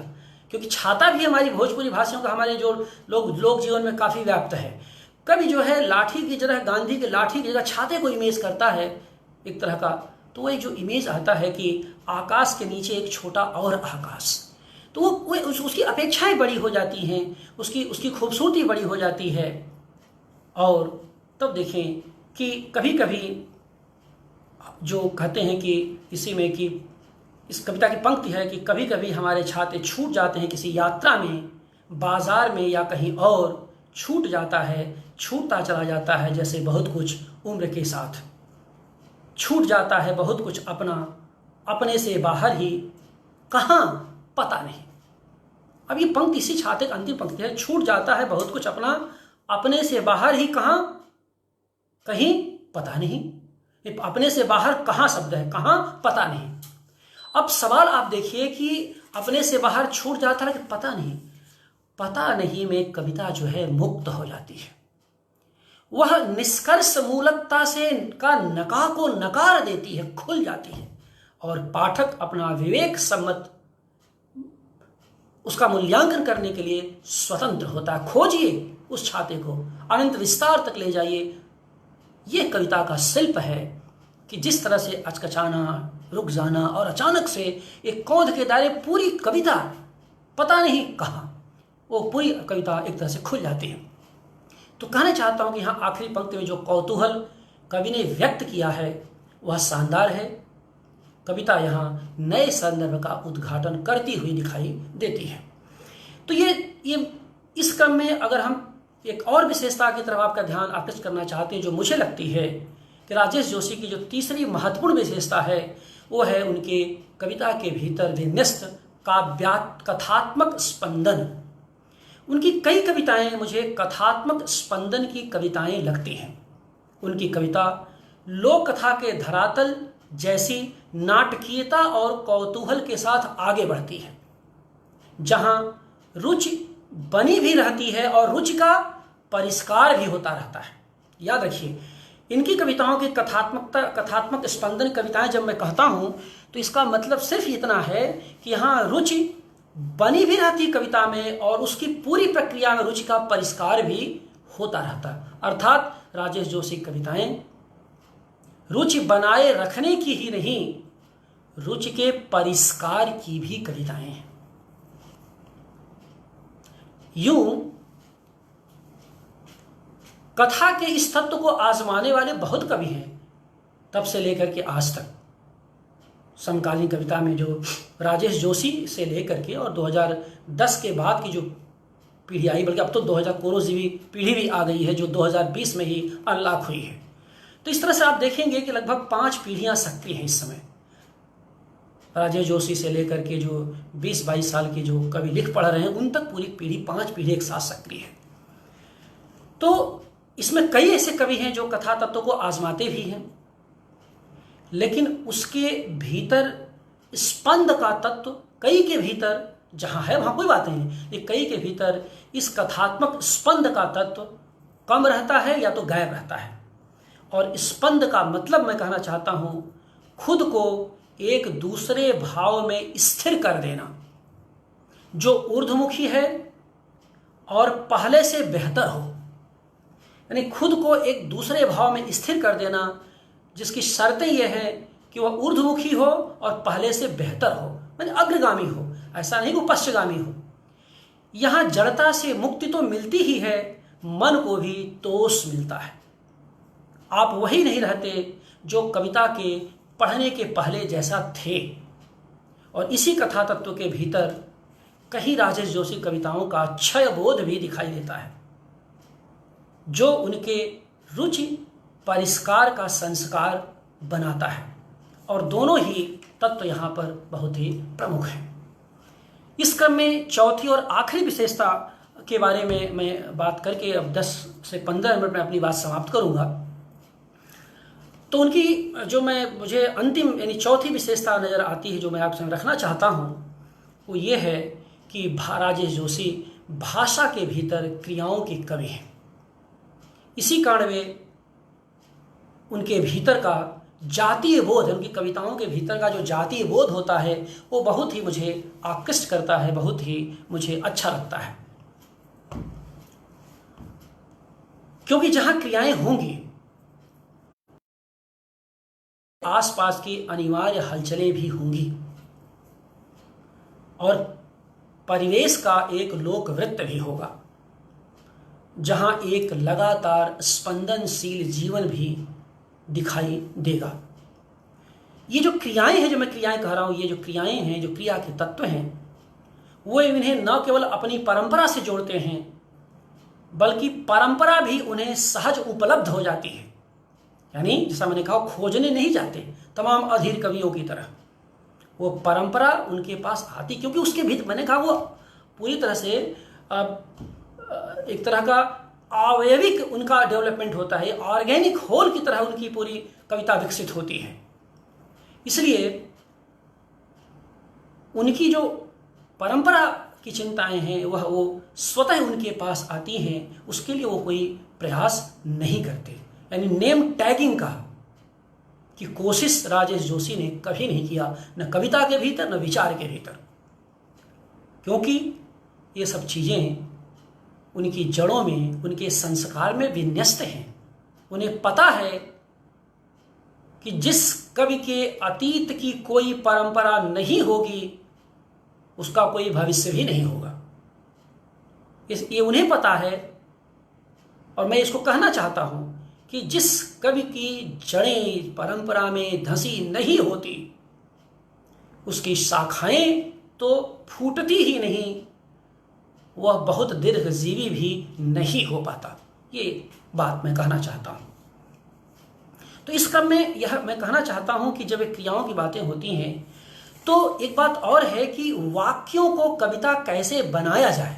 Speaker 1: क्योंकि छाता भी हमारी भोजपुरी भाषियों का, हमारे जो लोक जीवन में काफ़ी व्याप्त है। कभी जो है लाठी की जगह, गांधी के लाठी की जगह छाते को इमेज करता है एक तरह का, तो वो एक जो इमेज आता है कि आकाश के नीचे एक छोटा और आकाश, तो वो उसकी अपेक्षाएं बड़ी हो जाती हैं, उसकी खूबसूरती बड़ी हो जाती है। और तब देखें कि कभी कभी जो कहते हैं कि इसी में कि इस कविता की पंक्ति है कि कभी कभी हमारे छाते छूट जाते हैं किसी यात्रा में, बाजार में या कहीं और, छूट जाता है, छूटता चला जाता है जैसे बहुत कुछ उम्र के साथ। छूट जाता है बहुत कुछ अपना, अपने से बाहर ही, कहाँ पता नहीं। अब ये पंक्ति इसी छाते की अंतिम पंक्ति है, छूट जाता है बहुत कुछ अपना, अपने से बाहर ही, कहाँ कहीं पता नहीं। अपने से बाहर कहाँ शब्द है, कहाँ पता नहीं। अब सवाल आप देखिए कि अपने से बाहर छूट जाता है कि पता नहीं में कविता जो है मुक्त हो जाती है। वह निष्कर्ष मूलकता से का नका को नकार देती है, खुल जाती है, और पाठक अपना विवेक सम्मत उसका मूल्यांकन करने के लिए स्वतंत्र होता है। खोजिए उस छाते को, अनंत विस्तार तक ले जाइए। ये कविता का शिल्प है कि जिस तरह से अचकचाना, रुक जाना और अचानक से एक कौंध के दायरे पूरी कविता पता नहीं कहाँ, वो पूरी कविता एक तरह से खुल जाती है। तो कहना चाहता हूँ कि यहाँ आखिरी पंक्ति में जो कौतूहल कवि ने व्यक्त किया है वह शानदार है। कविता यहाँ नए संदर्भ का उद्घाटन करती हुई दिखाई देती है। तो ये इस क्रम में अगर हम एक और विशेषता की तरफ आपका ध्यान आकृष्ट करना चाहते हैं, जो मुझे लगती है कि राजेश जोशी की जो तीसरी महत्वपूर्ण विशेषता है वो है उनके कविता के भीतर विन्यस्त कथात्मक स्पंदन। उनकी कई कविताएं मुझे कथात्मक स्पंदन की कविताएं लगती हैं। उनकी कविता लोक कथा के धरातल जैसी नाटकीयता और कौतूहल के साथ आगे बढ़ती है, जहां रुचि बनी भी रहती है और रुचि का परिष्कार भी होता रहता है। याद रखिए, इनकी कविताओं की कथात्मक स्पंदन कविताएं जब मैं कहता हूं तो इसका मतलब सिर्फ इतना है कि यहाँ रुचि बनी भी रहती कविता में और उसकी पूरी प्रक्रिया में रुचि का परिष्कार भी होता रहता है। अर्थात राजेश जोशी कविताएं रुचि बनाए रखने की ही नहीं, रुचि के परिष्कार की भी कविताएं हैं। यूं कथा के इस तत्व को आजमाने वाले बहुत कवि हैं, तब से लेकर के आज तक। समकालीन कविता में जो राजेश जोशी से लेकर के और 2010 के बाद की जो पीढ़ी आई, बल्कि अब तो 2000 कोरोजीवी पीढ़ी भी आ गई है जो 2020 में ही अनलॉक हुई है। तो इस तरह से आप देखेंगे कि लगभग 5 पीढ़ियां सक्रिय हैं इस समय। राजेश जोशी से लेकर के जो 20-22 साल के जो कवि लिख पढ़ रहे हैं, उन तक पूरी पीढ़ी 5 पीढ़ी एक साथ सक्रिय है। तो इसमें कई ऐसे कवि हैं जो कथा तत्व को आजमाते भी हैं, लेकिन उसके भीतर स्पंद का तत्व कई के भीतर जहां है वहां कोई बात नहीं, लेकिन कई के भीतर इस कथात्मक स्पंद का तत्व कम रहता है या तो गायब रहता है। और स्पंद का मतलब मैं कहना चाहता हूं खुद को एक दूसरे भाव में स्थिर कर देना, जो ऊर्ध्वमुखी है और पहले से बेहतर हो। यानी खुद को एक दूसरे भाव में स्थिर कर देना, जिसकी शर्तें यह है कि वह ऊर्ध्वमुखी हो और पहले से बेहतर हो, यानी अग्रगामी हो, ऐसा नहीं कि पश्चगामी हो। यहां जड़ता से मुक्ति तो मिलती ही है, मन को भी तोष मिलता है। आप वही नहीं रहते जो कविता के पढ़ने के पहले जैसा थे। और इसी कथा तत्व के भीतर कहीं राजेश जोशी कविताओं का क्षय बोध भी दिखाई देता है, जो उनके रुचि परिष्कार का संस्कार बनाता है। और दोनों ही तत्व यहाँ पर बहुत ही प्रमुख हैं। इस क्रम में चौथी और आखिरी विशेषता के बारे में मैं बात करके अब 10 से 15 मिनट में अपनी बात समाप्त करूँगा। तो उनकी जो मुझे अंतिम यानी चौथी विशेषता नज़र आती है, जो मैं आपसे रखना चाहता हूँ, वो ये है कि राजेश जोशी भाषा के भीतर क्रियाओं के कवि हैं। इसी कारण वे उनके भीतर का जातीय बोध, उनकी कविताओं के भीतर का जो जातीय बोध होता है वो बहुत ही मुझे आकृष्ट करता है, बहुत ही मुझे अच्छा लगता है। क्योंकि जहां क्रियाएं होंगी, आसपास की अनिवार्य हलचलें भी होंगी और परिवेश का एक लोक वृत्त भी होगा, जहां एक लगातार स्पंदनशील जीवन भी दिखाई देगा। ये जो क्रियाएं हैं, जो मैं क्रियाएं कह रहा हूं, ये जो क्रियाएं हैं, जो क्रिया के तत्व हैं, वो इन्हें न केवल अपनी परंपरा से जोड़ते हैं, बल्कि परंपरा भी उन्हें सहज उपलब्ध हो जाती है। यानी जैसा मैंने कहा, खोजने नहीं जाते तमाम अधीर कवियों की तरह, वो परंपरा उनके पास आती, क्योंकि उसके भीतर मैंने कहा वो पूरी तरह से एक तरह का आवयविक उनका डेवलपमेंट होता है, ऑर्गेनिक होल की तरह उनकी पूरी कविता विकसित होती है। इसलिए उनकी जो परंपरा की चिंताएं हैं वह वो स्वतः उनके पास आती हैं, उसके लिए वो कोई प्रयास नहीं करते। यानी नेम टैगिंग का की कोशिश राजेश जोशी ने कभी नहीं किया, न कविता के भीतर न विचार के भीतर, क्योंकि ये सब चीज़ें उनकी जड़ों में, उनके संस्कार में विन्यस्त हैं। उन्हें पता है कि जिस कवि के अतीत की कोई परंपरा नहीं होगी, उसका कोई भविष्य भी नहीं होगा। ये उन्हें पता है। और मैं इसको कहना चाहता हूं कि जिस कवि की जड़ें परंपरा में धंसी नहीं होती, उसकी शाखाएं तो फूटती ही नहीं, वह बहुत दीर्घजीवी भी नहीं हो पाता। ये बात मैं कहना चाहता हूं। तो इस क्रम में यह मैं कहना चाहता हूं कि जब क्रियाओं की बातें होती हैं, तो एक बात और है कि वाक्यों को कविता कैसे बनाया जाए,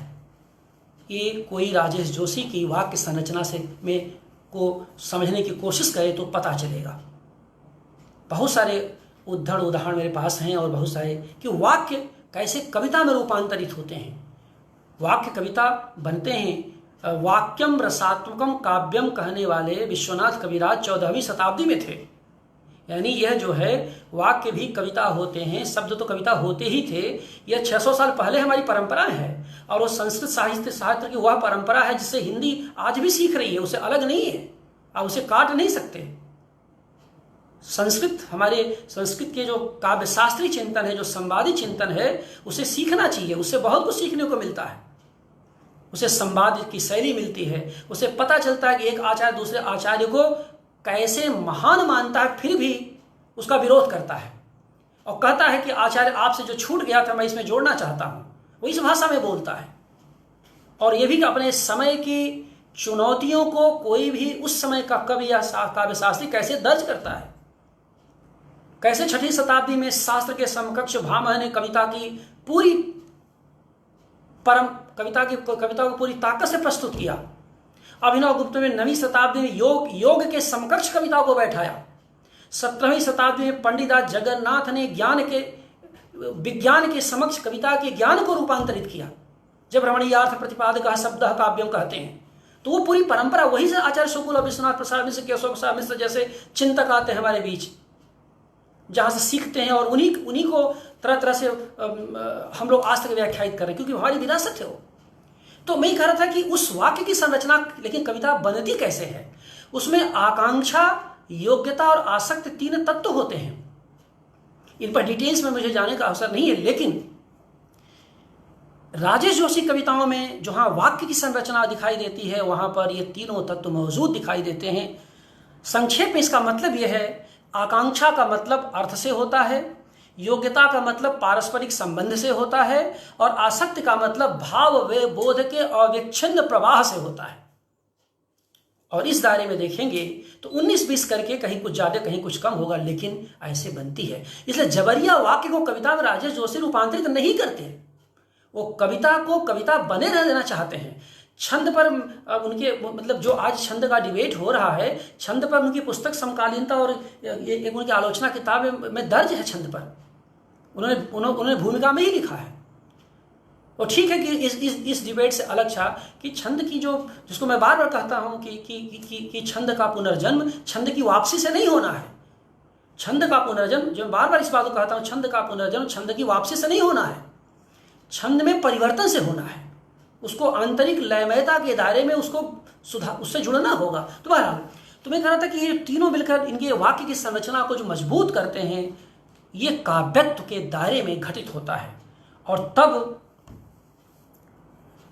Speaker 1: ये कोई राजेश जोशी की वाक्य संरचना से में को समझने की कोशिश करे तो पता चलेगा। बहुत सारे उदाहरण मेरे पास हैं और बहुत सारे कि वाक्य कैसे कविता में रूपांतरित होते हैं, वाक्य कविता बनते हैं। वाक्यम रसात्मकम काव्यम कहने वाले विश्वनाथ कविराज 14वीं शताब्दी में थे। यानी यह जो है वाक्य भी कविता होते हैं, शब्द तो कविता होते ही थे। यह 600 साल पहले हमारी परंपरा है और वो संस्कृत शास्त्र की वह परंपरा है जिससे हिंदी आज भी सीख रही है, उसे अलग नहीं है, आप उसे काट नहीं सकते। संस्कृत के जो काव्य शास्त्रीय चिंतन है, जो संवादी चिंतन है, उसे सीखना चाहिए। उससे बहुत कुछ सीखने को मिलता है, उसे संवाद की शैली मिलती है, उसे पता चलता है कि एक आचार्य दूसरे आचार्य को कैसे महान मानता है, फिर भी उसका विरोध करता है और कहता है कि आचार्य आपसे जो छूट गया था मैं इसमें जोड़ना चाहता हूं। वो इस भाषा में बोलता है और यह भी कि अपने समय की चुनौतियों को कोई भी उस समय का कवि या काव्य शास्त्री कैसे दर्ज करता है। कैसे 6वीं शताब्दी में शास्त्र के समकक्ष भामह ने कविता को पूरी ताकत से प्रस्तुत किया। अभिनव गुप्त में 9वीं शताब्दी में योग के समकक्ष कविता को बैठाया। 17वीं शताब्दी में पंडितदास जगन्नाथ ने विज्ञान के समक्ष कविता के ज्ञान को रूपांतरित किया। जब रमणीयार्थ प्रतिपादक शब्द काव्यम कहते हैं तो वो पूरी परंपरा वही से आचार्य शुक्ल और विश्वनाथ प्रसाद मिश्र, केशव प्रसाद मिश्र जैसे चिंतक आते हैं हमारे बीच, जहां से सीखते हैं और उन्हीं को तरह तरह से हम लोग आज तक व्याख्यायित कर रहे हैं, क्योंकि हमारी विरासत है वो। तो मैं कह रहा था कि उस वाक्य की संरचना, लेकिन कविता बनती कैसे है, उसमें आकांक्षा, योग्यता और आसक्ति 3 तत्व होते हैं। इन पर डिटेल्स में मुझे जाने का अवसर नहीं है, लेकिन राजेश जोशी कविताओं में जहां वाक्य की संरचना दिखाई देती है वहां पर ये 3 तत्व मौजूद दिखाई देते हैं। संक्षेप में इसका मतलब यह है, आकांक्षा का मतलब अर्थ से होता है, योग्यता का मतलब पारस्परिक संबंध से होता है और आसक्ति का मतलब भाव व बोध के अविच्छिन्न प्रवाह से होता है। और इस दायरे में देखेंगे तो 19-20 करके कहीं कुछ ज्यादा कहीं कुछ कम होगा, लेकिन ऐसे बनती है। इसलिए जबरिया वाक्य को कविता में राजेश जोशी रूपांतरित नहीं करते, वो कविता को कविता बने रह देना चाहते हैं। छंद पर उनके मतलब जो आज छंद का डिबेट हो रहा है, छंद पर उनकी पुस्तक समकालीनता और एक उनकी आलोचना किताब में दर्ज है। छंद पर उन्होंने भूमिका में ही लिखा है। और ठीक है कि इस डिबेट से अलग था कि छंद की जिसको मैं बार बार कहता हूं कि छंद का पुनर्जन्म छंद की वापसी से नहीं होना है। छंद का पुनर्जन्म, जो बार बार इस बात को कहता हूं, छंद का पुनर्जन्म छंद की वापसी से नहीं होना है, छंद में परिवर्तन से होना है। उसको आंतरिक लयमयता के दायरे में उससे जुड़ना होगा। तो बहरहाल तो मैं कह रहा था कि ये तीनों मिलकर इनके वाक्य की संरचना को जो मजबूत करते हैं, ये काव्यत्व के दायरे में घटित होता है और तब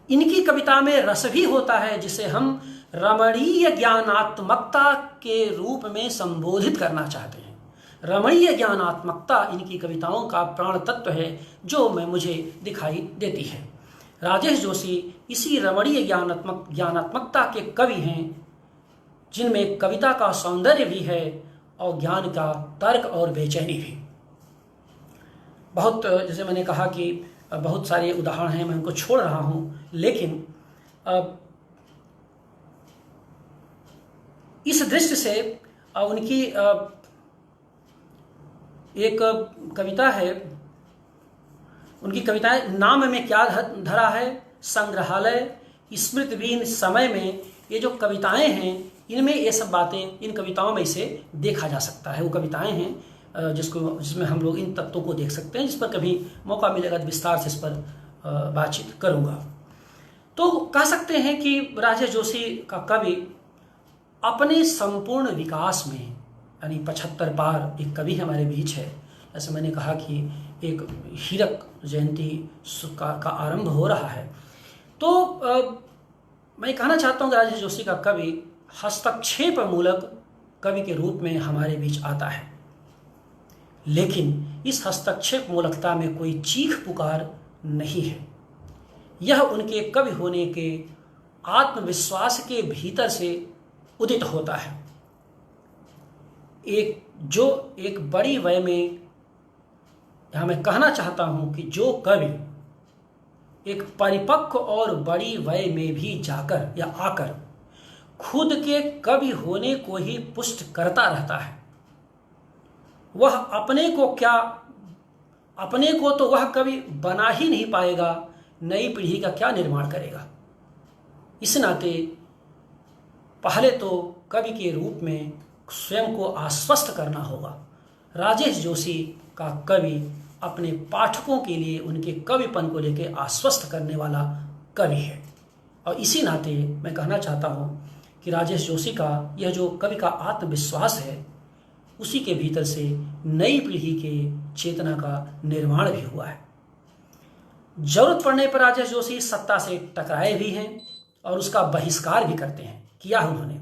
Speaker 1: इनकी कविता में रस भी होता है, जिसे हम रमणीय ज्ञानात्मकता के रूप में संबोधित करना चाहते हैं। रमणीय ज्ञानात्मकता इनकी कविताओं का प्राण तत्व है जो मुझे दिखाई देती है। राजेश जोशी इसी रमणीय ज्ञानात्मकता के कवि हैं, जिनमें कविता का सौंदर्य भी है और ज्ञान का तर्क और बेचैनी भी। बहुत जैसे मैंने कहा कि बहुत सारे उदाहरण हैं, मैं उनको छोड़ रहा हूं, लेकिन इस दृष्टि से उनकी एक कविता है, उनकी कविताएं नाम में क्या धरा है, संग्रहालय, स्मृतिहीन समय में, ये जो कविताएं हैं इनमें ये सब बातें, इन कविताओं में इसे देखा जा सकता है। वो कविताएं हैं जिसमें हम लोग इन तत्वों को देख सकते हैं, जिस पर कभी मौका मिलेगा तो विस्तार से इस पर बातचीत करूंगा। तो कह सकते हैं कि राजेश जोशी का कवि अपने संपूर्ण विकास में, यानी 75 बार एक कवि हमारे बीच है। जैसे मैंने कहा कि एक हीरक जयंती का आरंभ हो रहा है, तो मैं कहना चाहता हूँ कि राजेश जोशी का कवि हस्तक्षेप मूलक कवि के रूप में हमारे बीच आता है, लेकिन इस हस्तक्षेप मूलकता में कोई चीख पुकार नहीं है। यह उनके कवि होने के आत्मविश्वास के भीतर से उदित होता है। एक बड़ी वय में यहां मैं कहना चाहता हूं कि जो कवि एक परिपक्व और बड़ी वय में भी जाकर या आकर खुद के कवि होने को ही पुष्ट करता रहता है। वह अपने को तो वह कवि बना ही नहीं पाएगा, नई पीढ़ी का क्या निर्माण करेगा। इस नाते पहले तो कवि के रूप में स्वयं को आश्वस्त करना होगा। राजेश जोशी का कवि अपने पाठकों के लिए उनके कविपन को लेकर आश्वस्त करने वाला कवि है। और इसी नाते मैं कहना चाहता हूँ कि राजेश जोशी का यह जो कवि का आत्मविश्वास है, उसी के भीतर से नई पीढ़ी के चेतना का निर्माण भी हुआ है। जरूरत पड़ने पर राजेश जोशी सत्ता से टकराए भी हैं और उसका बहिष्कार भी करते हैं, किया उन्होंने।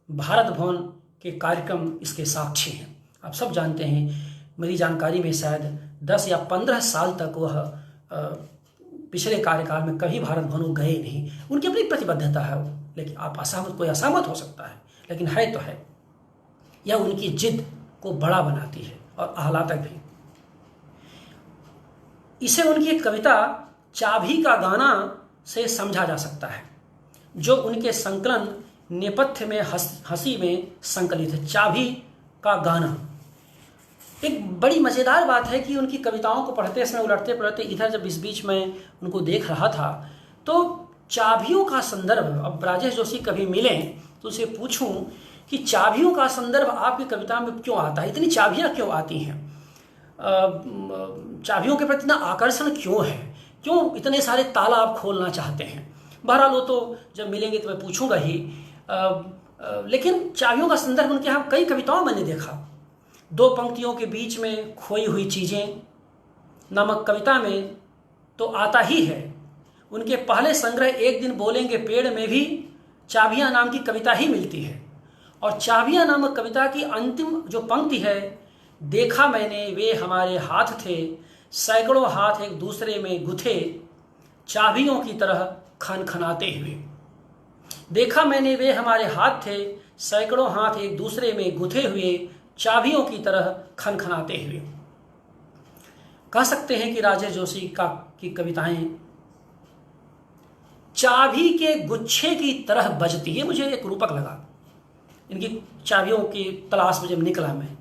Speaker 1: भारत भवन के कार्यक्रम इसके साक्षी हैं। आप सब जानते हैं, मेरी जानकारी में शायद 10 या 15 साल तक वह पिछले कार्यकाल में कभी भारत भवन गए नहीं। उनकी अपनी प्रतिबद्धता है, लेकिन आप कोई असहमत हो सकता है, लेकिन है तो है। यह उनकी जिद को बड़ा बनाती है और आह्लादक भी। इसे उनकी एक कविता चाभी का गाना से समझा जा सकता है, जो उनके संकलन नेपथ्य में हंसी में संकलित है। चाभी का गाना एक बड़ी मज़ेदार बात है कि उनकी कविताओं को पढ़ते समय उलटते पलटते इधर जब इस बीच में उनको देख रहा था तो चाबियों का संदर्भ, अब राजेश जोशी कभी मिलें तो उसे पूछूं कि चाबियों का संदर्भ आपकी कविता में क्यों आता है, इतनी चाबियां क्यों आती हैं, चाबियों के प्रति इतना आकर्षण क्यों है, क्यों इतने सारे ताला आप खोलना चाहते हैं। बहरहाल वो तो जब मिलेंगे तो मैं पूछूंगा ही, लेकिन चाबियों का संदर्भ उनके यहाँ कई कविताओं मैंने देखा। 2 पंक्तियों के बीच में खोई हुई चीज़ें नामक कविता में तो आता ही है। उनके पहले संग्रह एक दिन बोलेंगे पेड़ में भी चाबियां नाम की कविता ही मिलती है। और चाबियां नामक कविता की अंतिम जो पंक्ति है, देखा मैंने वे हमारे हाथ थे, सैकड़ों हाथ एक दूसरे में गुथे, चाबियों की तरह खनखनाते हुए। देखा मैंने वे हमारे हाथ थे, सैकड़ों हाथ एक दूसरे में गुथे हुए, चाबियों की तरह खनखनाते हुए। कह सकते हैं कि राजेश जोशी की कविताएं चाबी के गुच्छे की तरह बजती है। मुझे एक रूपक लगा इनकी चाबियों की तलाश में जब निकला मैं,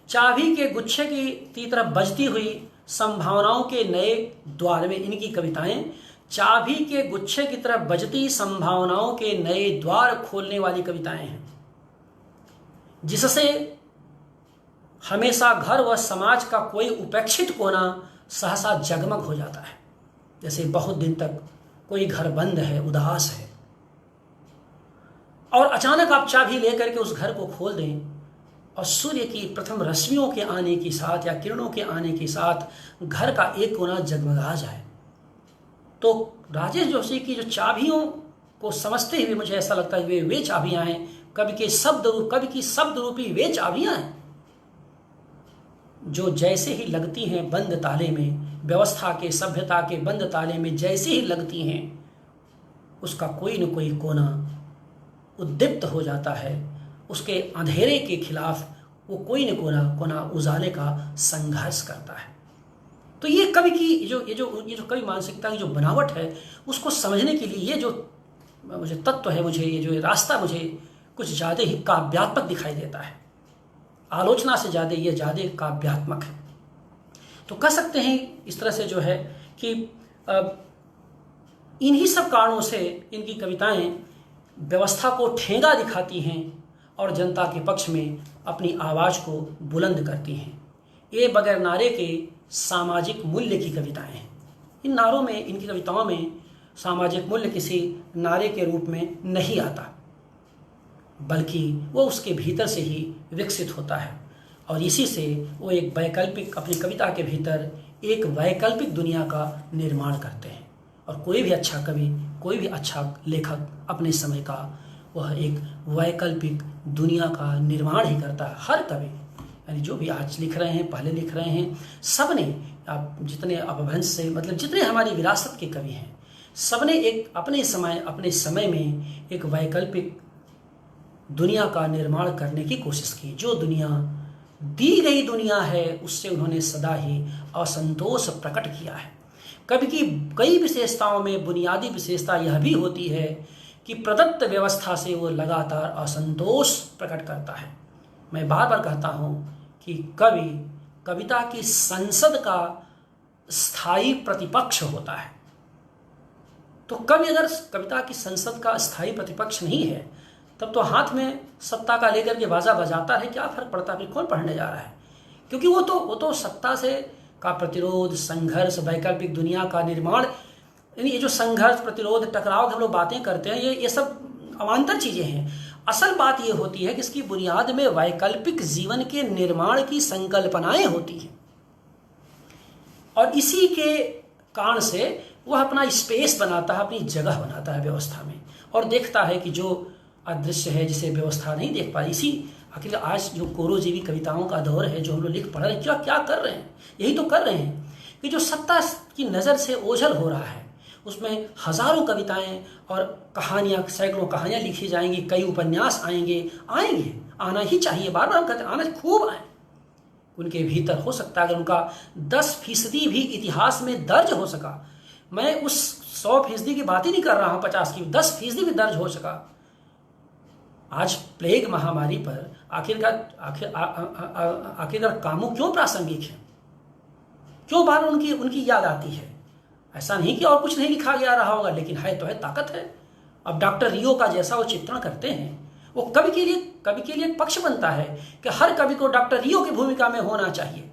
Speaker 1: चाबी के गुच्छे की तरह बजती हुई संभावनाओं के नए द्वार में इनकी कविताएं चाबी के गुच्छे की तरह बजती संभावनाओं के नए द्वार खोलने वाली कविताएं हैं, जिससे हमेशा घर व समाज का कोई उपेक्षित कोना सहसा जगमग हो जाता है। जैसे बहुत दिन तक कोई घर बंद है, उदास है, और अचानक आप चाबी लेकर के उस घर को खोल दें और सूर्य की प्रथम रश्मियों के आने के साथ या किरणों के आने के साथ घर का एक कोना जगमगा जाए। तो राजेश जोशी की जो चाबियों को समझते हुए मुझे ऐसा लगता है वे चाबियां हैं, कवि की शब्द रूपी वे चाबियां हैं, जो जैसे ही लगती हैं बंद ताले में, व्यवस्था के सभ्यता के बंद ताले में जैसे ही लगती हैं, उसका कोई न कोई कोना उद्दीप्त हो जाता है। उसके अंधेरे के खिलाफ वो कोई न कोना उजाले का संघर्ष करता है। तो ये कवि की ये जो कवि मानसिकता की जो बनावट है, उसको समझने के लिए ये जो मुझे तत्व है, मुझे ये जो रास्ता मुझे कुछ ज़्यादा ही काव्यात्मक दिखाई देता है। आलोचना से ज़्यादा ये ज़्यादा काव्यात्मक है। तो कह सकते हैं इस तरह से जो है कि इन्हीं सब कारणों से इनकी कविताएं व्यवस्था को ठेंगा दिखाती हैं और जनता के पक्ष में अपनी आवाज़ को बुलंद करती हैं। ये बगैर नारे के सामाजिक मूल्य की कविताएं हैं। इन नारों में, इनकी कविताओं में सामाजिक मूल्य किसी नारे के रूप में नहीं आता, बल्कि वो उसके भीतर से ही विकसित होता है और इसी से वो एक वैकल्पिक, अपनी कविता के भीतर एक वैकल्पिक दुनिया का निर्माण करते हैं। और कोई भी अच्छा कवि, कोई भी अच्छा लेखक अपने समय का वह एक वैकल्पिक दुनिया का निर्माण ही करता है। हर कवि, यानी जो भी आज लिख रहे हैं, पहले लिख रहे हैं, सब ने, आप जितने अपभ्रंश से, मतलब जितने हमारी विरासत के कवि हैं, सब ने एक अपने समय में एक वैकल्पिक दुनिया का निर्माण करने की कोशिश की। जो दुनिया दी गई दुनिया है, उससे उन्होंने सदा ही असंतोष प्रकट किया है। कवि की कई विशेषताओं में बुनियादी विशेषता यह भी होती है कि प्रदत्त व्यवस्था से वो लगातार असंतोष प्रकट करता है। मैं बार बार कहता हूँ कि कवि कविता की संसद का स्थायी प्रतिपक्ष होता है। तो कवि अगर कविता की संसद का स्थायी प्रतिपक्ष नहीं है, तब तो हाथ में सत्ता का लेकर के बाजा बजाता है, क्या फर्क पड़ता है, फिर कौन पढ़ने जा रहा है। क्योंकि वो तो सत्ता से का प्रतिरोध, संघर्ष, वैकल्पिक दुनिया का निर्माण, यानी ये जो संघर्ष, प्रतिरोध, टकराव की हम लोग बातें करते हैं, ये सब अवान्तर चीजें हैं। असल बात ये होती है कि इसकी बुनियाद में वैकल्पिक जीवन के निर्माण की संकल्पनाएं होती हैं, और इसी के कारण से वह अपना स्पेस बनाता है, अपनी जगह बनाता है व्यवस्था में, और देखता है कि जो अदृश्य है, जिसे व्यवस्था नहीं देख पाई। इसी आखिर आज जो कोरोजीवी कविताओं का दौर है, जो हम लोग लिख पढ़ रहे हैं, क्या कर रहे हैं, यही तो कर रहे हैं कि जो सत्ता की नज़र से ओझल हो रहा है, उसमें हजारों कविताएं और कहानियां, सैकड़ों कहानियां लिखी जाएंगी, कई उपन्यास आएंगे, आना ही चाहिए, बार बार हम कहते हैं आना खूब आए। उनके भीतर हो सकता है अगर उनका 10% भी इतिहास में दर्ज हो सका, मैं उस 100% की बात ही नहीं कर रहा हूं, 50 की, 10% भी दर्ज हो सका। आज प्लेग महामारी पर आखिरकार कामू क्यों प्रासंगिक है, क्यों बार उनकी याद आती है। ऐसा नहीं कि और कुछ नहीं लिखा गया रहा होगा, लेकिन है तो है, ताकत है। अब डॉक्टर रियो का जैसा वो चित्रण करते हैं, वो कवि के लिए एक पक्ष बनता है कि हर कवि को डॉक्टर रियो की भूमिका में होना चाहिए।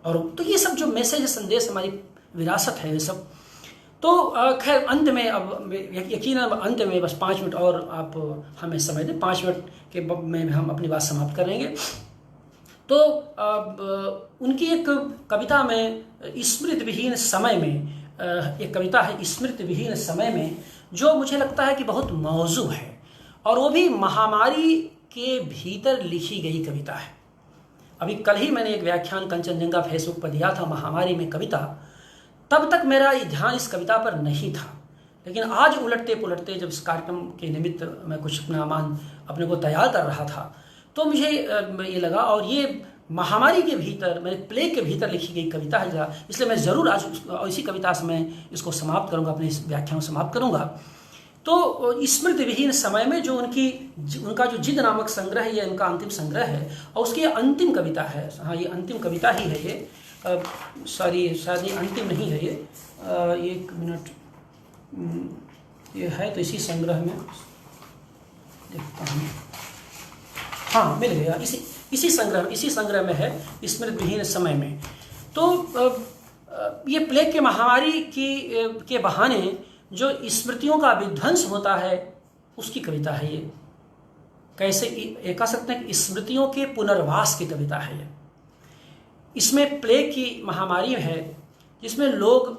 Speaker 1: और तो ये सब जो मैसेज, संदेश, हमारी विरासत है, ये सब। तो खैर अंत में, अब यकीनन अंत में बस 5 मिनट और आप हमें समय दें, 5 मिनट के में हम अपनी बात समाप्त करेंगे। तो उनकी एक कविता में स्मृति विहीन समय में, एक कविता है स्मृति विहीन समय में, जो मुझे लगता है कि बहुत मौजू है, और वो भी महामारी के भीतर लिखी गई कविता है। अभी कल ही मैंने एक व्याख्यान कंचनजंगा फेसबुक पर दिया था, महामारी में कविता। तब तक मेरा ध्यान इस कविता पर नहीं था, लेकिन आज उलटते पुलटते जब इस कार्यक्रम के निमित्त मैं कुछ अपने को तैयार कर रहा था, तो मुझे ये लगा, और ये महामारी के भीतर, मेरे प्लेग के भीतर लिखी गई कविता है, इसलिए मैं ज़रूर आज इसी कविता से मैं इसको समाप्त करूंगा, अपने इस व्याख्यान को समाप्त करूंगा। तो स्मृति विहीन समय में जो उनका जो जिद नामक संग्रह है, ये उनका अंतिम संग्रह है, और उसकी अंतिम कविता है। हाँ, ये अंतिम कविता ही है ये, सॉरी शायद ये अंतिम नहीं है ये, 1 मिनट, ये है तो इसी संग्रह में देखता हूँ। हाँ, मिल गया, इसी संग्रह में है, स्मृति विहीन समय में। तो ये प्लेग के महामारी के बहाने जो स्मृतियों का विध्वंस होता है, उसकी कविता है ये। कैसे ये कह सकते हैं कि स्मृतियों के पुनर्वास की कविता है ये। इसमें प्लेग की महामारी है, जिसमें लोग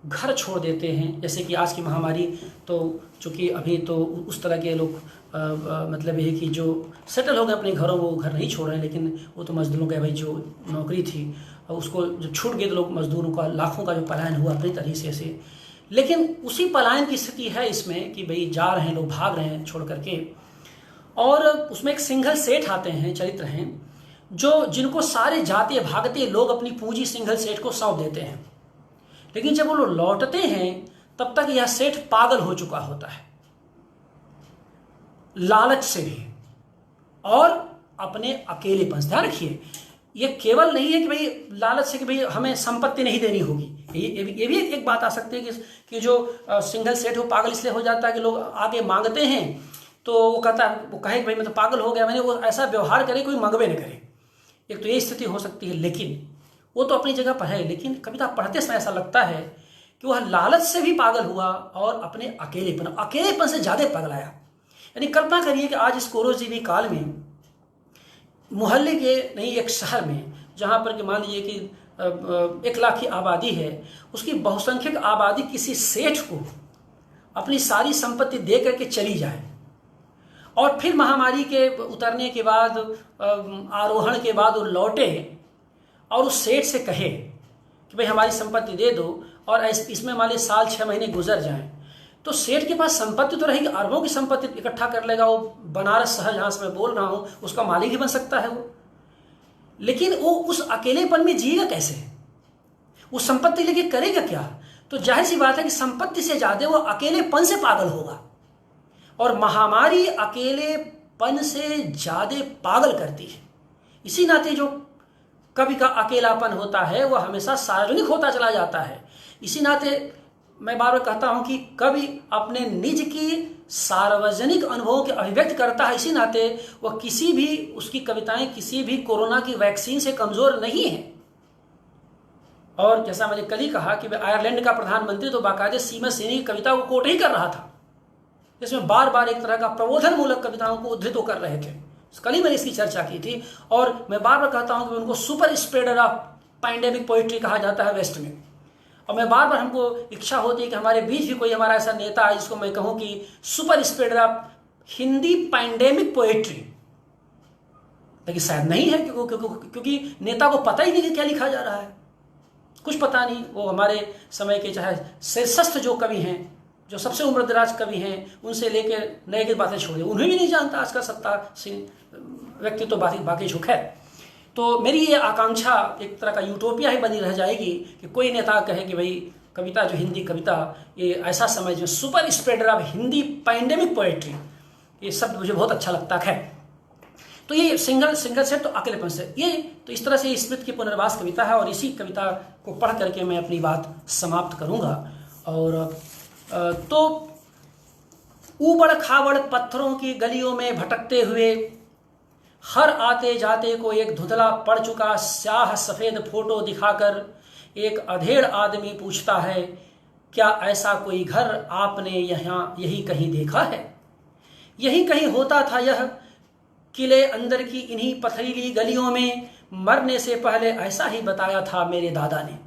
Speaker 1: घर छोड़ देते हैं, जैसे कि आज की महामारी, तो चूँकि अभी तो उस तरह के लोग मतलब ये कि जो सेटल हो गए अपने घरों, वो घर नहीं छोड़ रहे हैं, लेकिन वो तो मजदूरों का भाई जो नौकरी थी, और उसको जब छूट गए तो लोग मजदूरों का लाखों का जो पलायन हुआ अपनी तरीके से। लेकिन उसी पलायन की स्थिति है इसमें कि भाई जा रहे हैं लोग, भाग रहे हैं छोड़ करके, और उसमें एक सिंघल सेठ आते हैं, चरित्र हैं, जिनको सारे जाते भागते लोग अपनी पूंजी सिंघल सेठ को सौंप देते हैं। लेकिन जब वो लोग लौटते हैं, तब तक यह सेठ पागल हो चुका होता है, लालच से भी और अपने अकेलेपन से। ध्यान रखिए, ये केवल नहीं है कि भाई लालच से कि भाई हमें संपत्ति नहीं देनी होगी। ये भी एक बात आ सकती है कि जो सिंगल सेठ वो पागल इसलिए हो जाता है कि लोग आगे मांगते हैं, तो वो कहता है, वो कहे कि भाई मैं तो पागल हो गया, मैंने वो ऐसा व्यवहार करे कोई मंगवे न करे। एक तो ये स्थिति हो सकती है, लेकिन वो तो अपनी जगह पर है। लेकिन कविता पढ़ते समय ऐसा लगता है कि वह लालच से भी पागल हुआ और अपने अकेलेपन से ज्यादा पगलाया। यानी कल्पना करिए कि आज इस कोरोजीवी काल में मोहल्ले के नहीं, एक शहर में, जहाँ पर कि मान लीजिए कि 1 लाख की आबादी है, उसकी बहुसंख्यक आबादी किसी सेठ को अपनी सारी संपत्ति दे करके चली जाए, और फिर महामारी के उतरने के बाद, आरोहण के बाद वो लौटे और उस सेठ से कहे कि भाई हमारी संपत्ति दे दो, और इसमें मान लीजिए साल 6 महीने गुजर जाएं, तो सेठ के पास संपत्ति तो रहेगी, अरबों की संपत्ति इकट्ठा कर लेगा। वो बनारस शहर जहां से मैं बोल रहा हूं, उसका मालिक ही बन सकता है वो। लेकिन वो उस अकेलेपन में जिएगा कैसे? वो संपत्ति लेके करेगा क्या? तो जाहिर सी बात है कि संपत्ति से ज्यादा वो अकेलेपन से पागल होगा, और महामारी अकेलेपन से ज्यादा पागल करती है। इसी नाते जो कवि का अकेलापन होता है वह हमेशा सार्वजनिक होता चला जाता है। इसी नाते मैं बार बार कहता हूं कि कवि अपने निज की सार्वजनिक अनुभवों के अभिव्यक्त करता है, इसी नाते वह किसी भी उसकी कविताएं किसी भी कोरोना की वैक्सीन से कमजोर नहीं है। और जैसा मैंने कल ही कहा कि आयरलैंड का प्रधानमंत्री तो बाकायदे सीमा सेनी की कविता को कोट ही कर रहा था, जिसमें बार बार एक तरह का प्रबोधन मूलक कविताओं को उद्धृत कर रहे थे। कल ही मैंने इसकी चर्चा की थी, और मैं बार बार कहता हूं कि उनको super spreader of pandemic poetry कहा जाता है वेस्ट में। और मैं बार बार हमको इच्छा होती है कि हमारे बीच भी कोई हमारा ऐसा नेता है जिसको मैं कहूं कि super spreader of Hindi pandemic poetry, लेकिन शायद नहीं है क्योंकि नेता को पता ही नहीं कि क्या लिखा जा रहा है, कुछ पता नहीं। वो हमारे समय के चाहे शीर्षस्थ जो कवि हैं, जो सबसे उम्रदराज कवि हैं, उनसे लेकर नए की बातें छोड़िए, उन्हें भी नहीं जानता आज का सत्ता व्यक्ति तो बाकी झुक है। तो मेरी ये आकांक्षा एक तरह का यूटोपिया ही बनी रह जाएगी कि कोई नेता कहे कि भाई कविता जो हिंदी कविता ये ऐसा समझ में super spreader of Hindi pandemic poetry, ये शब्द मुझे बहुत अच्छा लगता है। तो ये सिंगल से तो अकेलेपन से, ये तो इस तरह से स्मृति की पुनर्वास कविता है, और इसी कविता को पढ़ करके मैं अपनी बात समाप्त करूंगा। और तो ऊबड़ खाबड़ पत्थरों की गलियों में भटकते हुए हर आते जाते को एक धुंधला पड़ चुका स्याह सफेद फोटो दिखाकर एक अधेड़ आदमी पूछता है, क्या ऐसा कोई घर आपने यहाँ यही कहीं देखा है? यही कहीं होता था यह किले अंदर की इन्हीं पथरीली गलियों में, मरने से पहले ऐसा ही बताया था मेरे दादा ने।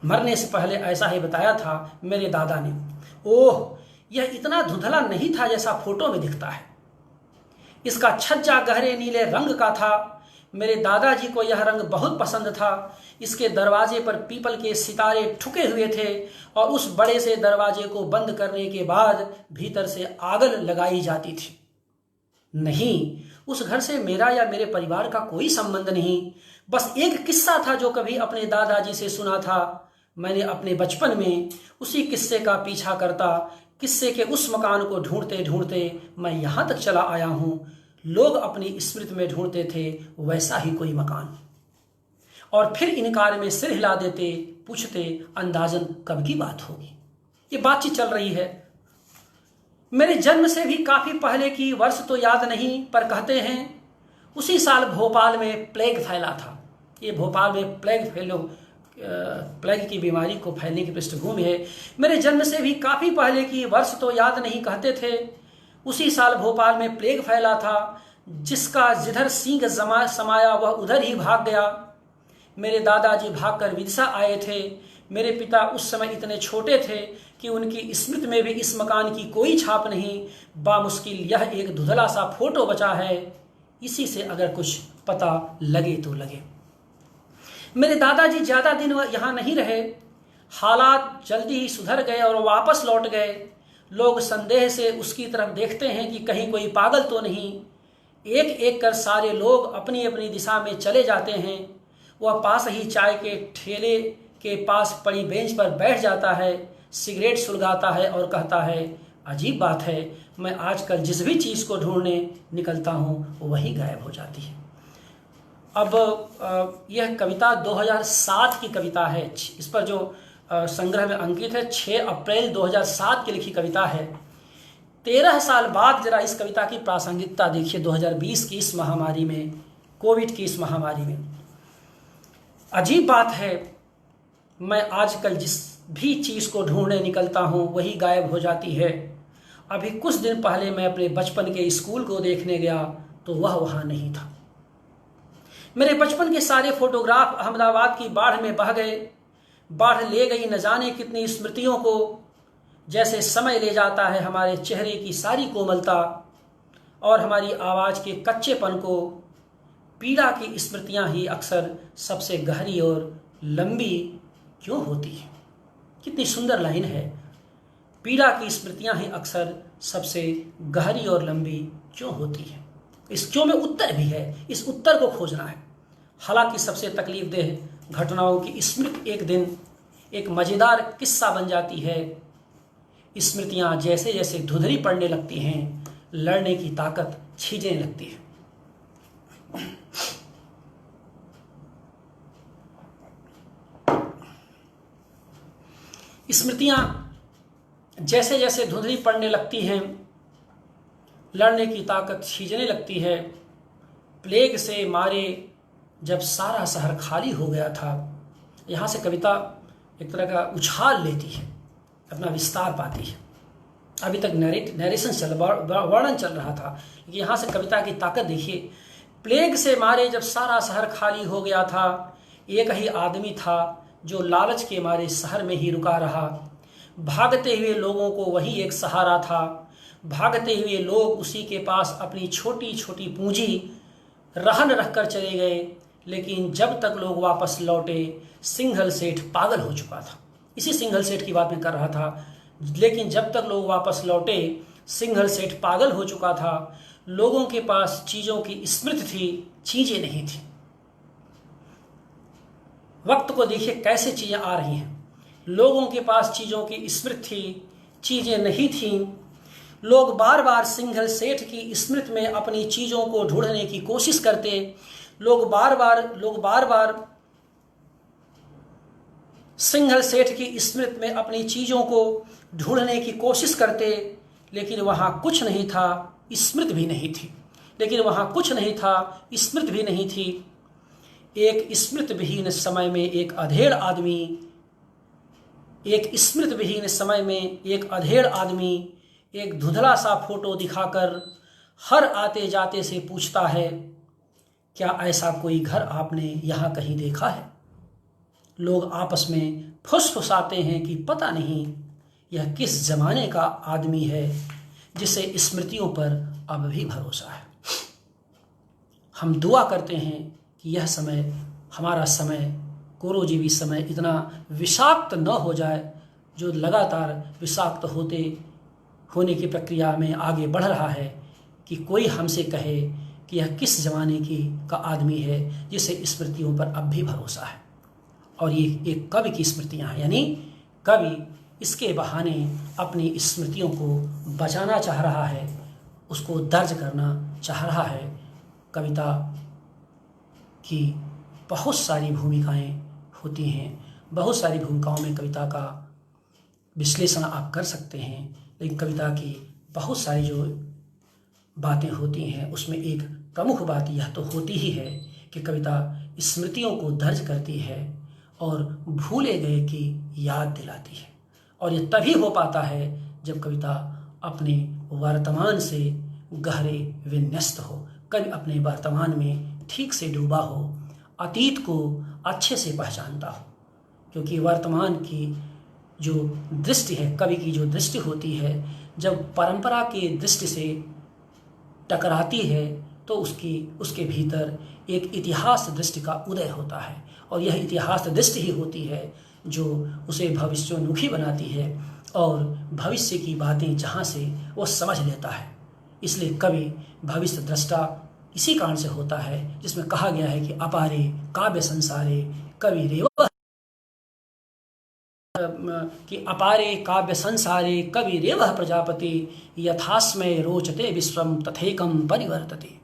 Speaker 1: मरने से पहले ऐसा ही बताया था मेरे दादा ने। ओह, यह इतना धुंधला नहीं था जैसा फोटो में दिखता है। इसका छज्जा गहरे नीले रंग का था। मेरे दादाजी को यह रंग बहुत पसंद था। इसके दरवाजे पर पीपल के सितारे ठुके हुए थे, और उस बड़े से दरवाजे को बंद करने के बाद भीतर से आग लगाई जाती थी। नहीं, उस घर से मेरा या मेरे परिवार का कोई संबंध नहीं। बस एक किस्सा था जो कभी अपने दादाजी से सुना था। मैंने अपने बचपन में उसी किस्से का पीछा करता, किस्से के उस मकान को ढूंढते ढूंढते मैं यहाँ तक चला आया हूँ। लोग अपनी स्मृति में ढूंढते थे वैसा ही कोई मकान, और फिर इनकार में सिर हिला देते, पूछते अंदाजन कब की बात होगी। ये बातचीत चल रही है। मेरे जन्म से भी काफी पहले की वर्ष तो याद नहीं, पर कहते हैं उसी साल भोपाल में प्लेग फैला था। ये भोपाल में प्लेग की बीमारी को फैलने की पृष्ठभूमि है। मेरे जन्म से भी काफी पहले की वर्ष तो याद नहीं, कहते थे उसी साल भोपाल में प्लेग फैला था। जिसका जिधर सींग समाया वह उधर ही भाग गया। मेरे दादाजी भागकर विदिशा आए थे। मेरे पिता उस समय इतने छोटे थे कि उनकी स्मृति में भी इस मकान की कोई छाप नहीं। बामुश्किल यह एक धुंधला सा फोटो बचा है। इसी से अगर कुछ पता लगे तो लगे। मेरे दादाजी ज्यादा दिन यहाँ नहीं रहे। हालात जल्दी ही सुधर गए और वापस लौट गए। लोग संदेह से उसकी तरफ देखते हैं कि कहीं कोई पागल तो नहीं। एक एक कर सारे लोग अपनी अपनी दिशा में चले जाते हैं। वह पास ही चाय के ठेले के पास पड़ी बेंच पर बैठ जाता है, सिगरेट सुलगाता है और कहता है, अजीब बात है, मैं आजकल जिस भी चीज़ को ढूंढने निकलता हूँ वही गायब हो जाती है। अब यह कविता 2007 की कविता है। इस पर जो संग्रह में अंकित है 6 अप्रैल 2007 की लिखी कविता है। 13 साल बाद जरा इस कविता की प्रासंगिकता देखिए 2020 की इस महामारी में, कोविड की इस महामारी में। अजीब बात है, मैं आजकल जिस भी चीज़ को ढूंढने निकलता हूँ वही गायब हो जाती है। अभी कुछ दिन पहले मैं अपने बचपन के स्कूल को देखने गया तो वह वहाँ नहीं था। मेरे बचपन के सारे फोटोग्राफ अहमदाबाद की बाढ़ में बह गए। बाढ़ ले गई न जाने कितनी स्मृतियों को। जैसे समय ले जाता है हमारे चेहरे की सारी कोमलता और हमारी आवाज़ के कच्चेपन को। पीड़ा की स्मृतियां ही अक्सर सबसे गहरी और लंबी क्यों होती है। कितनी सुंदर लाइन है। पीड़ा की स्मृतियां ही अक्सर सबसे गहरी और लंबी क्यों होती है। इस क्यों में उत्तर भी है, इस उत्तर को खोजना है। हालांकि सबसे तकलीफ देह घटनाओं की स्मृति एक दिन एक मज़ेदार किस्सा बन जाती है। स्मृतियाँ जैसे जैसे धुंधली पड़ने लगती हैं, लड़ने की ताकत छीजने लगती है। स्मृतियाँ जैसे जैसे धुंधली पड़ने लगती हैं, लड़ने की ताकत छीजने लगती है। प्लेग से मारे जब सारा शहर खाली हो गया था, यहाँ से कविता एक तरह का उछाल लेती है, अपना विस्तार पाती है। अभी तक नरेशन वर्णन चल रहा था, लेकिन यहाँ से कविता की ताकत देखिए। प्लेग से मारे जब सारा शहर खाली हो गया था, एक ही आदमी था जो लालच के मारे शहर में ही रुका रहा। भागते हुए लोगों को वही एक सहारा था। भागते हुए लोग उसी के पास अपनी छोटी छोटी पूंजी रहन रखकर चले गए, लेकिन जब तक लोग वापस लौटे सिंघल सेठ पागल हो चुका था। इसी सिंघल सेठ की बात मैं कर रहा था। लेकिन जब तक लोग वापस लौटे सिंघल सेठ पागल हो चुका था। लोगों के पास चीज़ों की स्मृति थी, चीज़ें नहीं थी। वक्त को देखिए कैसे चीज़ें आ रही हैं। लोगों के पास चीज़ों की स्मृति थी, चीज़ें नहीं थीं। लोग बार बार सिंघल सेठ की स्मृति में अपनी चीज़ों को ढूंढने की कोशिश करते। लोग बार बार सिंघल सेठ की स्मृति में अपनी चीज़ों को ढूंढने की कोशिश करते, लेकिन वहाँ कुछ नहीं था, स्मृति भी नहीं थी। लेकिन वहाँ कुछ नहीं था, स्मृति भी नहीं थी। एक स्मृति विहीन समय में एक अधेड़ आदमी एक धुंधला सा फोटो दिखाकर हर आते जाते से पूछता है, क्या ऐसा कोई घर आपने यहाँ कहीं देखा है? लोग आपस में फुसफुसाते हैं कि पता नहीं यह किस जमाने का आदमी है जिसे स्मृतियों पर अब भी भरोसा है। हम दुआ करते हैं कि यह समय, हमारा समय, कोरोजीवी समय इतना विषाक्त न हो जाए, जो लगातार विषाक्त होने की प्रक्रिया में आगे बढ़ रहा है, कि कोई हमसे कहे कि यह किस जमाने का आदमी है जिसे स्मृतियों पर अब भी भरोसा है। और ये एक कवि की स्मृतियाँ हैं, यानी कवि इसके बहाने अपनी स्मृतियों को बचाना चाह रहा है, उसको दर्ज करना चाह रहा है। कविता की बहुत सारी भूमिकाएं होती हैं, बहुत सारी भूमिकाओं में कविता का विश्लेषण आप कर सकते हैं, लेकिन कविता की बहुत सारी जो बातें होती हैं उसमें एक प्रमुख बात यह तो होती ही है कि कविता स्मृतियों को दर्ज करती है और भूले गए की याद दिलाती है। और ये तभी हो पाता है जब कविता अपने वर्तमान से गहरे विन्यस्त हो, कभी अपने वर्तमान में ठीक से डूबा हो, अतीत को अच्छे से पहचानता हो। क्योंकि वर्तमान की जो दृष्टि है, कवि की जो दृष्टि होती है, जब परंपरा की दृष्टि से टकराती है तो उसके भीतर एक इतिहास दृष्टि का उदय होता है। और यह इतिहास दृष्टि ही होती है जो उसे भविष्योन्मुखी बनाती है और भविष्य की बातें जहाँ से वो समझ लेता है। इसलिए कवि भविष्य दृष्टा इसी कारण से होता है, जिसमें कहा गया है कि अपारे काव्य संसारे कवि रेव, कि अपारे काव्य संसारे कवि रेव प्रजापति यथास्मय रोचते विश्वम तथेकम परिवर्तते।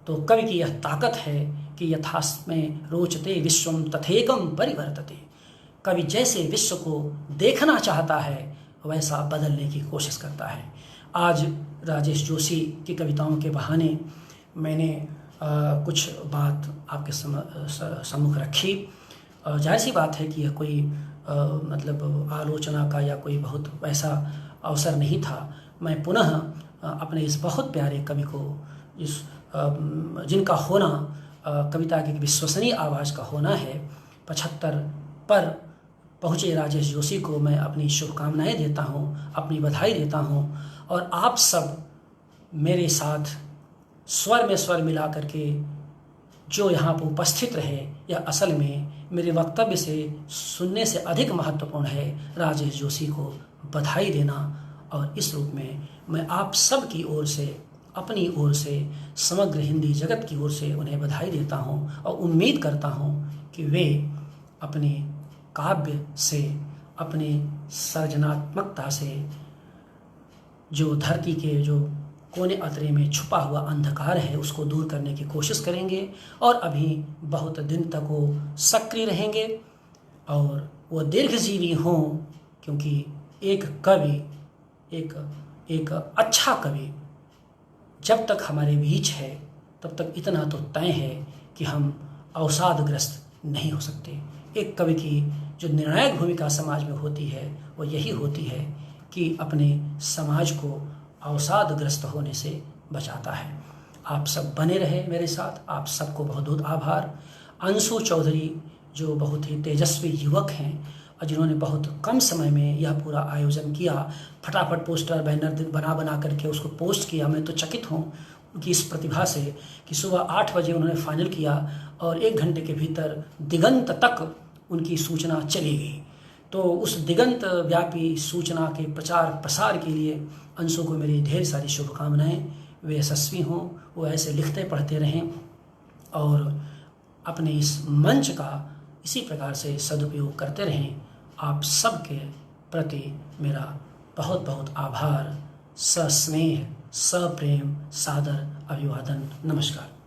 Speaker 1: तो कवि की यह ताकत है कि यथास्मय रोचते विश्वम तथेकम परिवर्तते। कवि जैसे विश्व को देखना चाहता है वैसा बदलने की कोशिश करता है। आज राजेश जोशी की कविताओं के बहाने मैंने कुछ बात आपके सम्मुख रखी। जाहिर सी बात है कि यह कोई मतलब आलोचना का या कोई बहुत वैसा अवसर नहीं था। मैं पुनः अपने इस बहुत प्यारे कवि को, जिनका होना कविता की विश्वसनीय आवाज़ का होना है, 75 पर पहुँचे राजेश जोशी को मैं अपनी शुभकामनाएं देता हूँ, अपनी बधाई देता हूँ। और आप सब मेरे साथ स्वर में स्वर मिला करके जो यहाँ पर उपस्थित रहे, यह असल में मेरे वक्तव्य से सुनने से अधिक महत्वपूर्ण है। राजेश जोशी को बधाई देना, और इस रूप में मैं आप सब की ओर से अपनी ओर से, समग्र हिंदी जगत की ओर से उन्हें बधाई देता हूँ और उम्मीद करता हूँ कि वे अपने काव्य से, अपनी सृजनात्मकता से जो धरती के जो कोने अतरे में छुपा हुआ अंधकार है उसको दूर करने की कोशिश करेंगे और अभी बहुत दिन तक वो सक्रिय रहेंगे और वो दीर्घजीवी हों, क्योंकि एक कवि, एक अच्छा कवि जब तक हमारे बीच है तब तक इतना तो तय है कि हम अवसादग्रस्त नहीं हो सकते। एक कवि की जो निर्णायक भूमिका समाज में होती है वो यही होती है कि अपने समाज को अवसादग्रस्त होने से बचाता है। आप सब बने रहे मेरे साथ, आप सबको बहुत बहुत आभार। अंशु चौधरी जो बहुत ही तेजस्वी युवक हैं और जिन्होंने बहुत कम समय में यह पूरा आयोजन किया, फटाफट पोस्टर बैनर बना करके उसको पोस्ट किया, मैं तो चकित हूँ उनकी इस प्रतिभा से कि सुबह 8 बजे उन्होंने फाइनल किया और 1 घंटे के भीतर दिगंत तक उनकी सूचना चली गई। तो उस दिगंत व्यापी सूचना के प्रचार प्रसार के लिए अंशु को मेरी ढेर सारी शुभकामनाएं। वे यशस्वी हों, वो ऐसे लिखते पढ़ते रहें और अपने इस मंच का इसी प्रकार से सदुपयोग करते रहें। आप सबके प्रति मेरा बहुत बहुत आभार, सस्नेह, सप्रेम, सादर अभिवादन। नमस्कार।